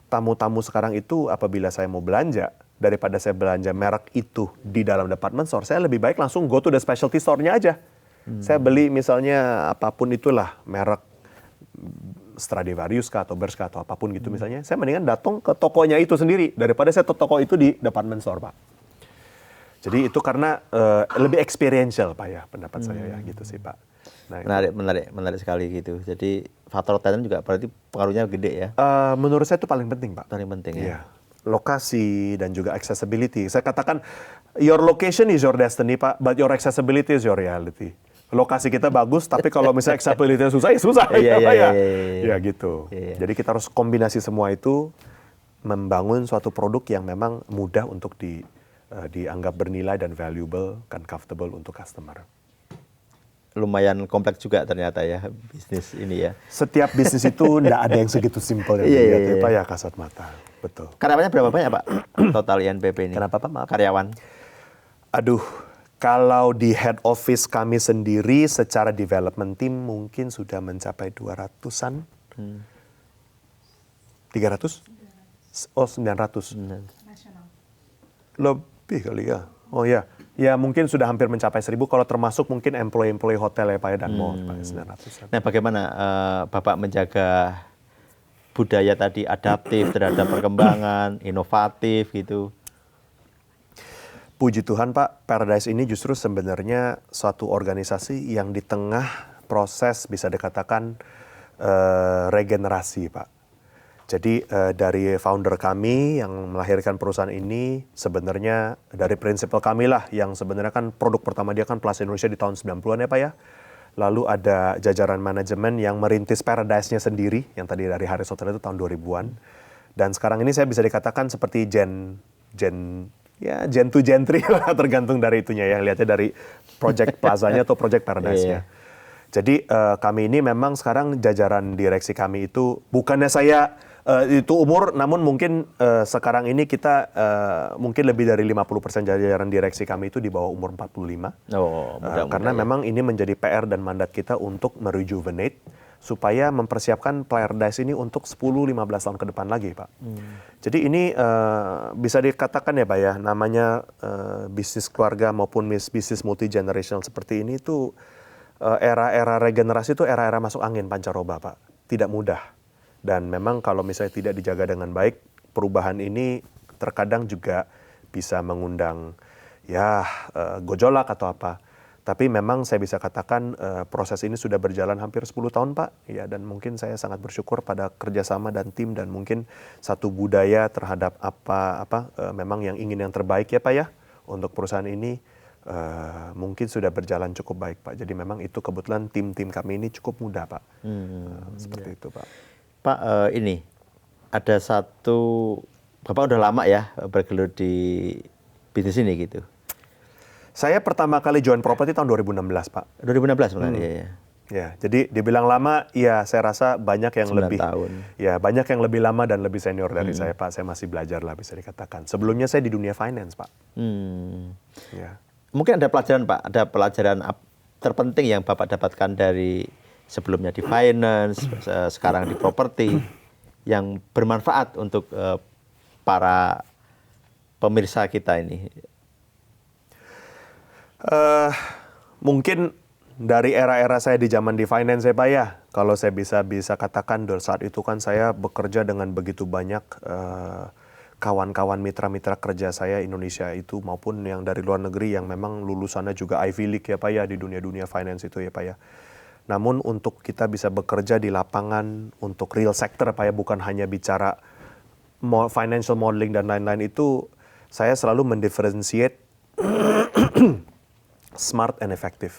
tamu-tamu sekarang itu apabila saya mau belanja, daripada saya belanja merek itu di dalam department store, saya lebih baik langsung go to the specialty store-nya aja. Saya beli misalnya apapun itulah, merek Stradivarius kah atau Bershka atau apapun gitu misalnya, saya mendingan datang ke tokonya itu sendiri daripada saya ke toko itu di department store Pak. Jadi itu karena lebih experiential Pak ya, pendapat saya ya gitu sih Pak. Nah, menarik sekali gitu. Jadi faktor tenant juga berarti pengaruhnya gede ya. Menurut saya itu paling penting Pak. Paling penting ya. Iya. Lokasi dan juga accessibility. Saya katakan your location is your destiny Pak, but your accessibility is your reality. Lokasi kita bagus, tapi kalau misalnya accessibility susah ya susah ya Pak ya. Ya gitu. Jadi kita harus kombinasi semua itu, membangun suatu produk yang memang mudah untuk dianggap bernilai dan valuable dan comfortable untuk customer. Lumayan kompleks juga ternyata ya bisnis ini ya. Setiap bisnis itu tidak ada yang segitu simpel yang dilihat ya Pak ya, kasat mata. Betul. Karyawannya berapa banyak Pak total INPP ini? Kenapa Pak? Maaf. Karyawan. Aduh, kalau di head office kami sendiri secara development team mungkin sudah mencapai 200-an. 300? Oh, 900. Lebih kali ya. Oh ya. Ya mungkin sudah hampir mencapai 1.000 kalau termasuk mungkin employee hotel ya Pak ya, dan mall 900. Nah, bagaimana Bapak menjaga budaya tadi adaptif terhadap perkembangan, inovatif gitu? Puji Tuhan Pak, Paradise ini justru sebenarnya suatu organisasi yang di tengah proses bisa dikatakan regenerasi Pak. Jadi dari founder kami yang melahirkan perusahaan ini, sebenarnya dari prinsipal kami lah, yang sebenarnya kan produk pertama dia kan Plaza Indonesia di tahun 90-an ya Pak ya. Lalu ada jajaran manajemen yang merintis Paradise-nya sendiri, yang tadi dari Harris Hotel itu tahun 2000-an. Dan sekarang ini saya bisa dikatakan seperti Gen to Gen 3 tergantung dari itunya ya, lihatnya dari project Plaza-nya atau project Paradise-nya. Jadi kami ini memang sekarang jajaran direksi kami itu bukannya saya itu umur, namun mungkin sekarang ini kita mungkin lebih dari 50% jajaran direksi kami itu di bawah umur 45. Karena memang ini menjadi PR dan mandat kita untuk merejuvenate supaya mempersiapkan Paradise ini untuk 10-15 tahun ke depan lagi Pak. Jadi ini bisa dikatakan ya Pak ya, namanya bisnis keluarga maupun bisnis multi-generational seperti ini itu era-era regenerasi itu era-era masuk angin pancaroba Pak. Tidak mudah. Dan memang kalau misalnya tidak dijaga dengan baik, perubahan ini terkadang juga bisa mengundang gejolak atau apa. Tapi memang saya bisa katakan proses ini sudah berjalan hampir 10 tahun Pak. Ya, dan mungkin saya sangat bersyukur pada kerjasama dan tim dan mungkin satu budaya terhadap memang yang ingin yang terbaik ya Pak ya untuk perusahaan ini. Mungkin sudah berjalan cukup baik Pak. Jadi memang itu kebetulan tim-tim kami ini cukup muda Pak. Seperti itu Pak. Pak, ini ada satu, Bapak udah lama ya bergelut di bisnis ini gitu. Saya pertama kali join properti tahun 2016 Pak. 2016 benar ya. Ya, jadi dibilang lama, ya saya rasa banyak yang 9 lebih tahun. Ya, banyak yang lebih lama dan lebih senior dari saya Pak. Saya masih belajar lah bisa dikatakan. Sebelumnya saya di dunia finance Pak. Ya. Mungkin ada pelajaran Pak, ada pelajaran terpenting yang Bapak dapatkan dari sebelumnya di finance, sekarang di properti, yang bermanfaat untuk para pemirsa kita ini. Mungkin dari era-era saya di zaman di finance ya Pak ya, kalau saya bisa katakan saat itu kan saya bekerja dengan begitu banyak kawan-kawan mitra-mitra kerja saya Indonesia itu maupun yang dari luar negeri yang memang lulusannya juga Ivy League ya Pak ya, di dunia finance itu ya Pak ya. Namun untuk kita bisa bekerja di lapangan untuk real sector Pak ya, bukan hanya bicara financial modeling dan lain-lain itu, saya selalu mendifferentiate smart and effective.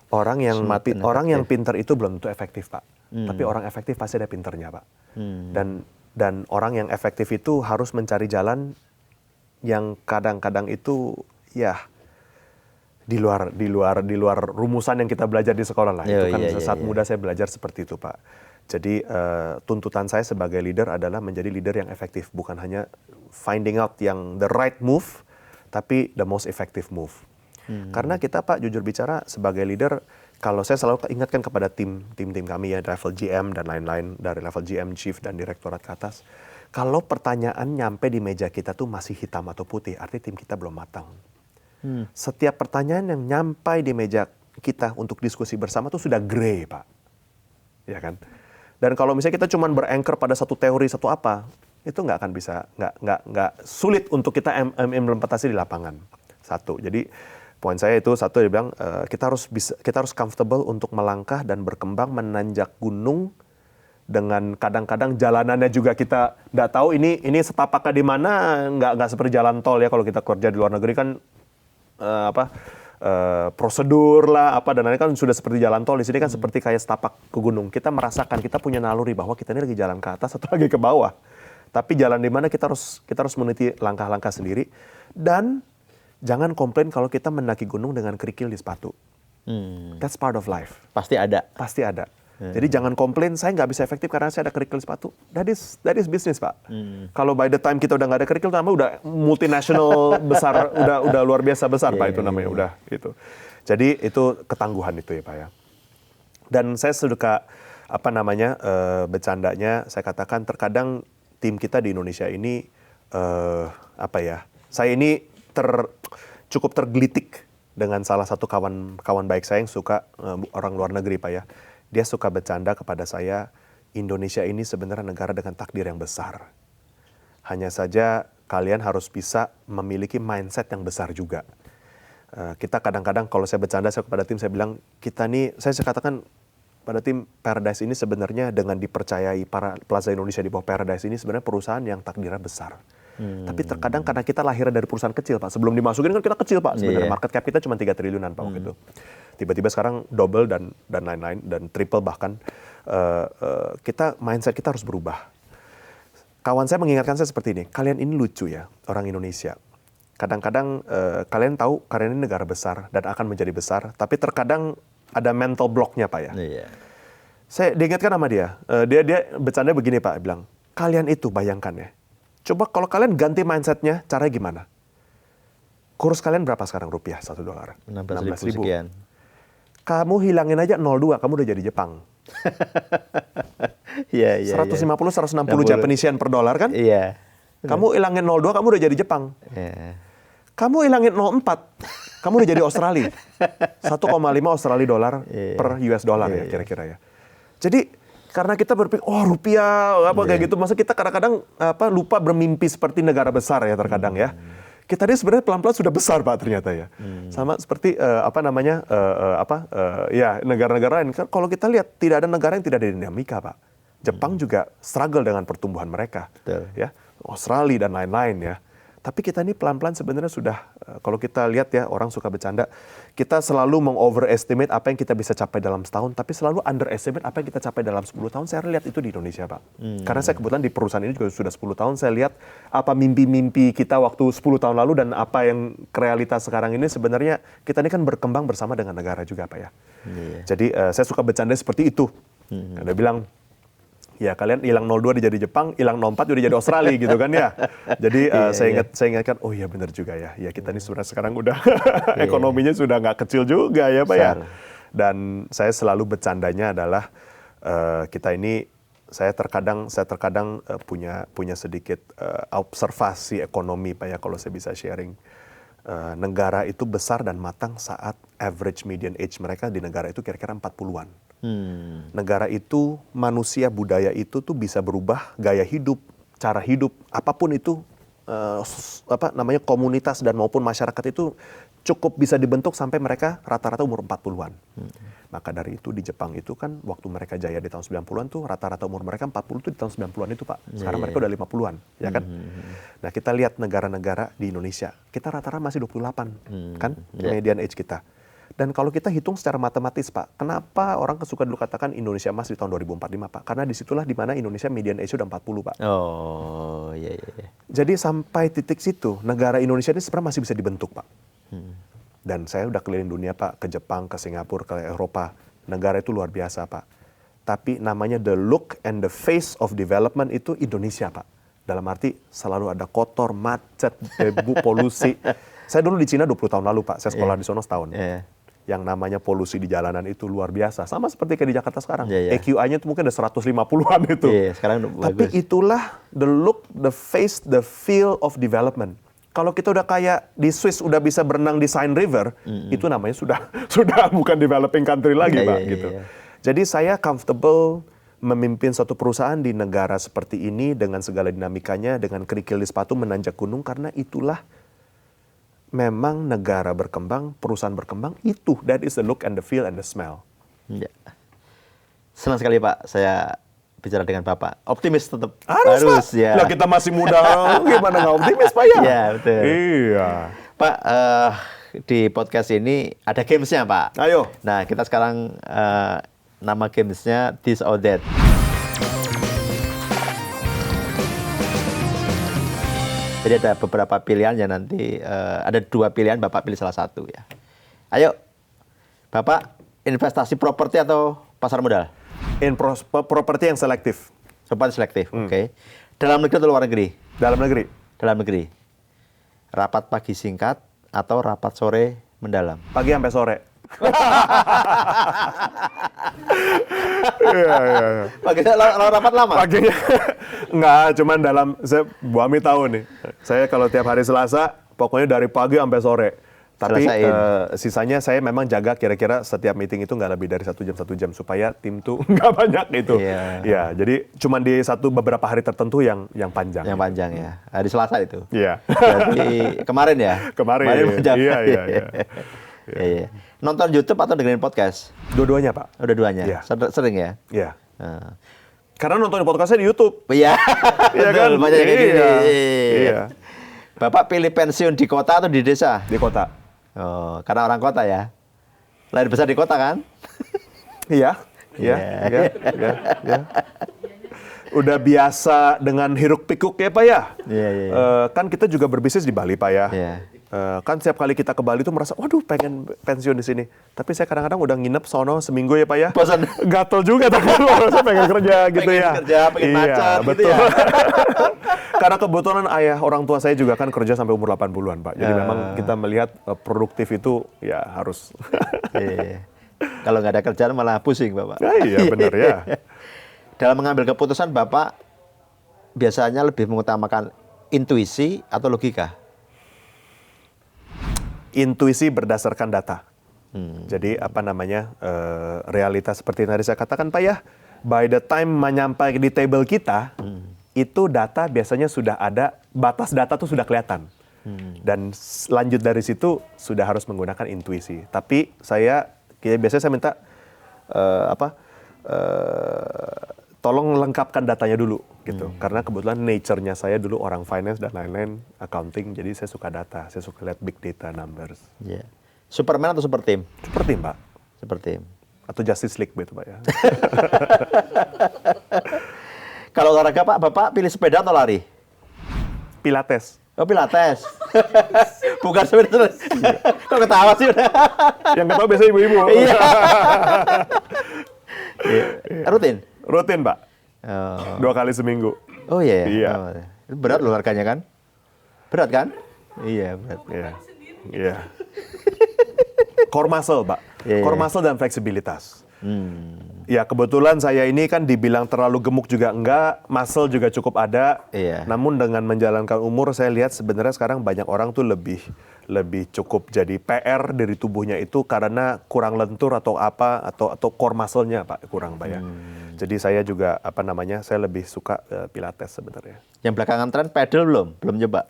Orang yang pintar itu belum tentu efektif Pak. Tapi orang efektif pasti ada pinternya, Pak. Dan orang yang efektif itu harus mencari jalan yang kadang-kadang itu ya di luar rumusan yang kita belajar di sekolah lah. Itu kan saat muda saya belajar seperti itu, Pak. Jadi tuntutan saya sebagai leader adalah menjadi leader yang efektif, bukan hanya finding out yang the right move, tapi the most effective move. Karena kita, Pak, jujur bicara sebagai leader, kalau saya selalu ingatkan kepada tim kami ya, level GM dan lain-lain, dari level GM, Chief, dan Direktorat ke atas, kalau pertanyaan nyampe di meja kita tuh masih hitam atau putih, artinya tim kita belum matang. Setiap pertanyaan yang nyampe di meja kita untuk diskusi bersama tuh sudah grey, Pak. Ya kan? Dan kalau misalnya kita cuma beranchor pada satu teori, satu apa, itu nggak akan bisa, nggak sulit untuk kita implementasi di lapangan. Satu, jadi poin saya itu satu, dia bilang kita harus comfortable untuk melangkah dan berkembang menanjak gunung dengan kadang-kadang jalanannya juga kita nggak tahu ini setapaknya di mana, nggak seperti jalan tol ya, kalau kita kerja di luar negeri kan prosedur lah apa dan lain kan sudah seperti jalan tol. Di sini kan seperti kayak setapak ke gunung. Kita merasakan, kita punya naluri bahwa kita ini lagi jalan ke atas atau lagi ke bawah. Tapi jalan di mana kita harus meniti langkah-langkah sendiri, dan jangan komplain kalau kita mendaki gunung dengan kerikil di sepatu. That's part of life. Pasti ada. Pasti ada. Jadi jangan komplain, saya nggak bisa efektif karena saya ada kerikil sepatu. That is business, Pak. Kalau by the time kita udah nggak ada kerikil, namanya udah multinational besar, udah luar biasa besar, Pak, itu namanya udah gitu. Jadi itu ketangguhan itu ya, Pak ya. Dan saya suka bercandanya, saya katakan terkadang tim kita di Indonesia ini saya ini cukup tergelitik dengan salah satu kawan baik saya yang suka orang luar negeri, Pak ya. Dia suka bercanda kepada saya, Indonesia ini sebenarnya negara dengan takdir yang besar. Hanya saja kalian harus bisa memiliki mindset yang besar juga. Kita kadang-kadang kalau saya bercanda kepada tim, saya bilang, saya katakan pada tim, Paradise ini sebenarnya dengan dipercayai para Plaza Indonesia di bawah Paradise ini sebenarnya perusahaan yang takdirnya besar. Tapi terkadang karena kita lahir dari perusahaan kecil, Pak. Sebelum dimasukin kan kita kecil, Pak. Sebenarnya market cap kita cuma 3 triliunan, Pak, waktu itu. Tiba-tiba sekarang double dan lain-lain dan triple bahkan. Mindset kita harus berubah. Kawan saya mengingatkan saya seperti ini, kalian ini lucu ya, orang Indonesia. Kadang-kadang kalian tahu kalian ini negara besar dan akan menjadi besar, tapi terkadang ada mental block-nya, Pak ya. Saya diingatkan sama dia. Dia bercanda begini, Pak, bilang, kalian itu bayangkan ya. Coba kalau kalian ganti mindset-nya, caranya gimana? Kurs kalian berapa sekarang rupiah $1? 16.000 sekian. Kamu hilangin aja 0,2, kamu udah jadi Jepang. 150, 160 Japanese yen per dolar kan? Iya. Kamu hilangin 0,2, kamu udah jadi Jepang. Kamu hilangin 0,4, kamu udah jadi Australia. 1,5 Australia dolar per US dollar ya kira-kira ya. Jadi karena kita berpikir, rupiah, kayak gitu. Masa kita kadang-kadang lupa bermimpi seperti negara besar ya terkadang ya. Kita ini sebenarnya pelan-pelan sudah besar, Pak, ternyata ya. Sama seperti negara-negara lain. Kalau kita lihat, tidak ada negara yang tidak ada dinamika, Pak. Jepang juga struggle dengan pertumbuhan mereka. Ya. Australia dan lain-lain ya. Tapi kita ini pelan-pelan sebenarnya sudah, kalau kita lihat ya, orang suka bercanda, kita selalu meng-overestimate apa yang kita bisa capai dalam setahun, tapi selalu underestimate apa yang kita capai dalam 10 tahun. Saya lihat itu di Indonesia, Pak. Karena saya kebetulan di perusahaan ini juga sudah 10 tahun, saya lihat apa mimpi-mimpi kita waktu 10 tahun lalu dan apa yang realitas sekarang ini, sebenarnya kita ini kan berkembang bersama dengan negara juga, Pak ya. Jadi saya suka bercanda seperti itu. Ada bilang, ya kalian hilang 0,2 udah jadi Jepang, hilang 0,4 udah jadi Australia gitu kan ya. Jadi saya ingatkan, oh iya benar juga ya. Ya kita ini sebenarnya sekarang udah ekonominya sudah nggak kecil juga ya, Pak ya. Dan saya selalu bercandanya adalah kita ini, saya terkadang punya sedikit observasi ekonomi, Pak ya, kalau saya bisa sharing. Negara itu besar dan matang saat average median age mereka di negara itu kira-kira 40-an. Negara itu, manusia, budaya itu tuh bisa berubah, gaya hidup, cara hidup, apapun itu, komunitas dan maupun masyarakat itu cukup bisa dibentuk sampai mereka rata-rata umur 40-an. Maka dari itu di Jepang itu kan waktu mereka jaya di tahun 90-an tuh rata-rata umur mereka 40 tuh di tahun 90-an itu, Pak. Sekarang mereka udah 50-an, ya kan? Nah, kita lihat negara-negara di Indonesia, kita rata-rata masih 28, kan? Median age kita. Dan kalau kita hitung secara matematis, Pak, kenapa orang suka dulu katakan Indonesia emas di tahun 2045, Pak? Karena disitulah di mana Indonesia median age udah 40, Pak. Oh, iya. Jadi sampai titik situ, negara Indonesia ini sebenarnya masih bisa dibentuk, Pak. Dan saya udah keliling dunia, Pak, ke Jepang, ke Singapura, ke Eropa. Negara itu luar biasa, Pak. Tapi namanya the look and the face of development itu Indonesia, Pak. Dalam arti selalu ada kotor, macet, debu, polusi. Saya dulu di Cina 20 tahun lalu, Pak. Saya sekolah di sono setahun. Yang namanya polusi di jalanan itu luar biasa. Sama seperti kayak di Jakarta sekarang. AQI-nya itu mungkin ada 150-an itu. Sekarang tapi bagus. itulah the look, the face, the feel of development. Kalau kita udah kayak di Swiss udah bisa berenang di Seine River, itu namanya sudah bukan developing country lagi, Pak. Gitu. Jadi saya comfortable memimpin suatu perusahaan di negara seperti ini dengan segala dinamikanya, dengan kerikil di sepatu menanjak gunung, karena itulah memang negara berkembang, perusahaan berkembang, itu, that is the look and the feel and the smell. Ya. Senang sekali, Pak, saya bicara dengan Bapak. Optimis tetap. Harus ya. Lah kita masih muda, gimana nggak optimis, Pak ya? Iya, betul. Iya. Pak, di podcast ini ada gamesnya, Pak. Ayo. Nah, kita sekarang nama gamesnya This or That. Jadi ada beberapa pilihan yang nanti ada 2 pilihan, Bapak pilih salah satu ya. Ayo, Bapak investasi properti atau pasar modal? Properti yang selektif. Properti selektif, oke. Dalam negeri atau luar negeri? Dalam negeri. Dalam negeri. Rapat pagi singkat atau rapat sore mendalam? Pagi sampai sore. Iya. Kalau rapat lama? Paginya enggak, cuman Bu Ami tahu nih. Saya kalau tiap hari Selasa, pokoknya dari pagi sampai sore. Tapi sisanya saya memang jaga kira-kira setiap meeting itu nggak lebih dari 1 jam supaya tim tuh nggak banyak itu. Ya, jadi cuman di beberapa hari tertentu yang panjang. Yang panjang ya. Hari Selasa itu. Iya. Berarti kemarin ya. Kemarin. Iya. Iya. Nonton YouTube atau dengerin podcast? Dua-duanya, Pak. Dua-duanya. Iya. Sering ya? Iya. Karena nonton podcastnya di YouTube. Iya. Iya kan? Banyak kayak gini. Iya. Bapak pilih pensiun di kota atau di desa? Di kota. Oh, karena orang kota ya. Lahir besar di kota kan? Iya. Udah biasa dengan hiruk pikuk ya, Pak ya. Iya. Kan kita juga berbisnis di Bali, Pak ya. Iya. Kan setiap kali kita ke Bali tuh merasa, waduh pengen pensiun di sini. Tapi saya kadang-kadang udah nginep sono seminggu ya, Pak ya. Bosan. Gatel juga tangan, saya pengen kerja gitu ya. Pengen kerja, pengen macet gitu betul. ya. Karena kebetulan ayah orang tua saya juga kan kerja sampai umur 80-an, Pak. Jadi memang kita melihat produktif itu ya harus. Iya. Kalau nggak ada kerjaan malah pusing, Bapak. Iya, benar ya. Dalam mengambil keputusan, Bapak biasanya lebih mengutamakan intuisi atau logika? Intuisi berdasarkan data. Jadi realitas seperti yang tadi saya katakan, Pak ya, by the time menyampai di table kita, itu data biasanya sudah ada, batas data tuh sudah kelihatan. Dan lanjut dari situ sudah harus menggunakan intuisi. Tapi biasanya saya minta tolong lengkapkan datanya dulu gitu. Karena kebetulan nature-nya saya dulu orang finance dan lain-lain, accounting, jadi saya suka data, saya suka lihat big data numbers. Yeah. Superman atau super team? Super team, Pak. Super team. Atau Justice League gitu, Pak ya. Kalau olahraga, Pak, Bapak pilih sepeda atau lari? Pilates. Oh, Pilates. Bukan sepeda. Kok ketawa sih? Yang ketawa biasanya ibu-ibu. Iya. Rutin? Rutin, Pak. 2 kali seminggu. Oh iya. Iya. Oh, berat loh harganya kan? Berat kan? Iya, berat. Iya. Core muscle, Pak. Core muscle dan fleksibilitas. Ya kebetulan saya ini kan dibilang terlalu gemuk juga enggak, muscle juga cukup ada. Iya. Namun dengan menjalankan umur saya lihat sebenarnya sekarang banyak orang tuh lebih cukup jadi PR dari tubuhnya itu karena kurang lentur atau apa atau core muscle-nya, Pak, kurang, Pak ya. Jadi saya juga saya lebih suka pilates sebenarnya. Yang belakangan tren pedal belum nyoba?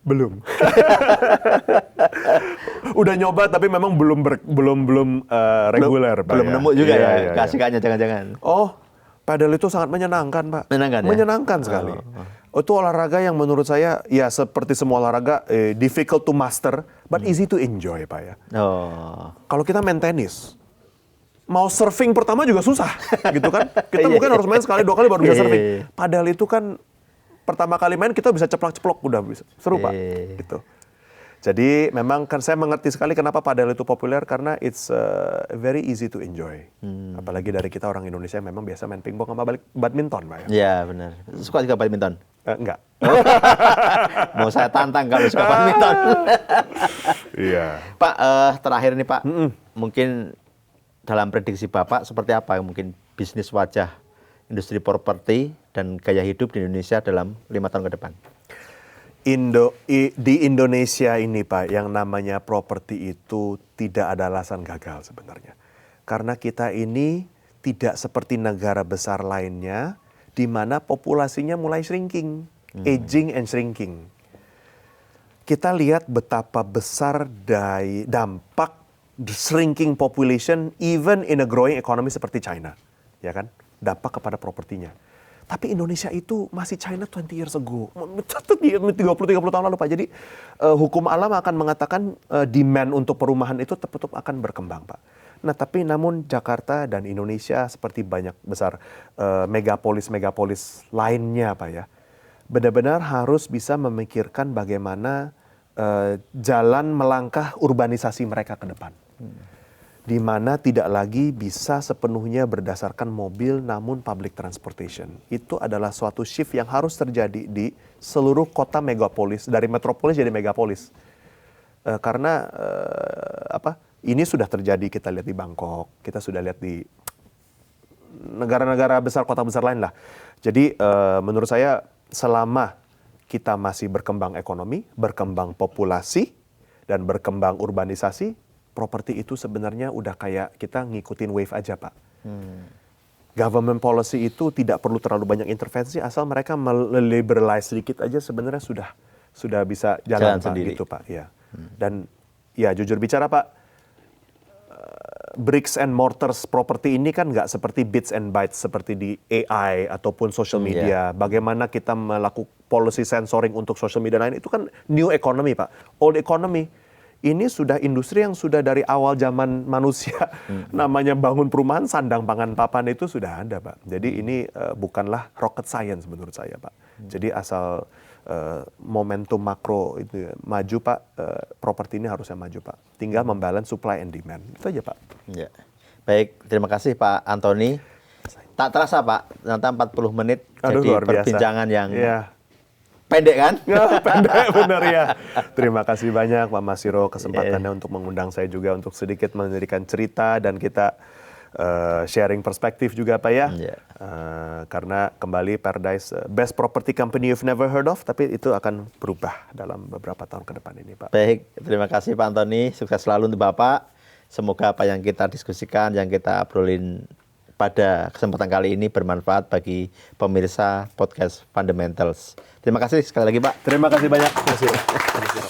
Belum. Udah nyoba tapi memang belum reguler, Pak. Belum ya. nemu juga Iya. keasikannya jangan-jangan. Oh, padel itu sangat menyenangkan, Pak. Menyenangkan ya? Menyenangkan sekali. Itu olahraga yang menurut saya ya seperti semua olahraga difficult to master but easy to enjoy Pak ya. Oh. Kalau kita main tenis, mau surfing pertama juga susah gitu kan. Kita mungkin harus main sekali 2 kali baru bisa surfing. Padahal itu kan pertama kali main kita bisa ceplok-ceplok udah bisa. Seru Pak gitu. Jadi memang kan saya mengerti sekali kenapa padel itu populer karena it's very easy to enjoy. Apalagi dari kita orang Indonesia yang memang biasa main pingpong sama badminton, Pak ya. Iya, benar. Suka juga badminton? Enggak. Mau saya tantang kalau suka badminton. Iya. Pak, terakhir nih Pak, mungkin dalam prediksi Bapak seperti apa mungkin bisnis wajah industri properti dan gaya hidup di Indonesia dalam 5 tahun ke depan? Di Indonesia ini Pak, yang namanya properti itu tidak ada alasan gagal sebenarnya. Karena kita ini tidak seperti negara besar lainnya, di mana populasinya mulai shrinking, aging and shrinking. Kita lihat betapa besar dampak shrinking population even in a growing economy seperti China, ya kan? Dampak kepada propertinya. Tapi Indonesia itu masih China 20 years ago. 30 tahun lalu Pak. Jadi hukum alam akan mengatakan demand untuk perumahan itu tetap akan berkembang Pak. Nah tapi namun Jakarta dan Indonesia seperti banyak besar megapolis lainnya Pak ya. Benar-benar harus bisa memikirkan bagaimana jalan melangkah urbanisasi mereka ke depan. Di mana tidak lagi bisa sepenuhnya berdasarkan mobil namun public transportation. Itu adalah suatu shift yang harus terjadi di seluruh kota megapolis, dari metropolis jadi megapolis. Karena ini sudah terjadi, kita lihat di Bangkok, kita sudah lihat di negara-negara besar, kota besar lain lah. Jadi menurut saya selama kita masih berkembang ekonomi, berkembang populasi, dan berkembang urbanisasi, properti itu sebenarnya udah kayak kita ngikutin wave aja Pak. Government policy itu tidak perlu terlalu banyak intervensi, asal mereka meliberalize sedikit aja sebenarnya sudah bisa jalan Pak, sendiri. Gitu Pak. Ya. Dan ya jujur bicara Pak, bricks and mortars property ini kan nggak seperti bits and bytes seperti di AI ataupun social media. Bagaimana kita melakukan policy censoring untuk social media lain, itu kan new economy Pak. Old economy. Ini sudah industri yang sudah dari awal zaman manusia namanya bangun perumahan, sandang pangan papan itu sudah ada Pak. Jadi ini bukanlah rocket science menurut saya Pak. Jadi asal momentum makro itu maju Pak, properti ini harusnya maju Pak. Tinggal membalance supply and demand. Itu aja Pak. Ya. Baik, terima kasih Pak Antoni. Tak terasa Pak, ternyata 40 menit. Jadi perbincangan yang pendek kan? Ya, pendek benar ya. Terima kasih banyak Pak Masiro kesempatannya untuk mengundang saya juga untuk sedikit memberikan cerita dan kita sharing perspektif juga Pak ya. Karena kembali Paradise best property company you've never heard of, tapi itu akan berubah dalam beberapa tahun ke depan ini Pak. Baik, terima kasih Pak Antoni. Sukses selalu untuk Bapak. Semoga apa yang kita diskusikan, yang kita obrolin pada kesempatan kali ini bermanfaat bagi pemirsa podcast Fundamentals. Terima kasih sekali lagi Pak. Terima kasih banyak. Terima kasih.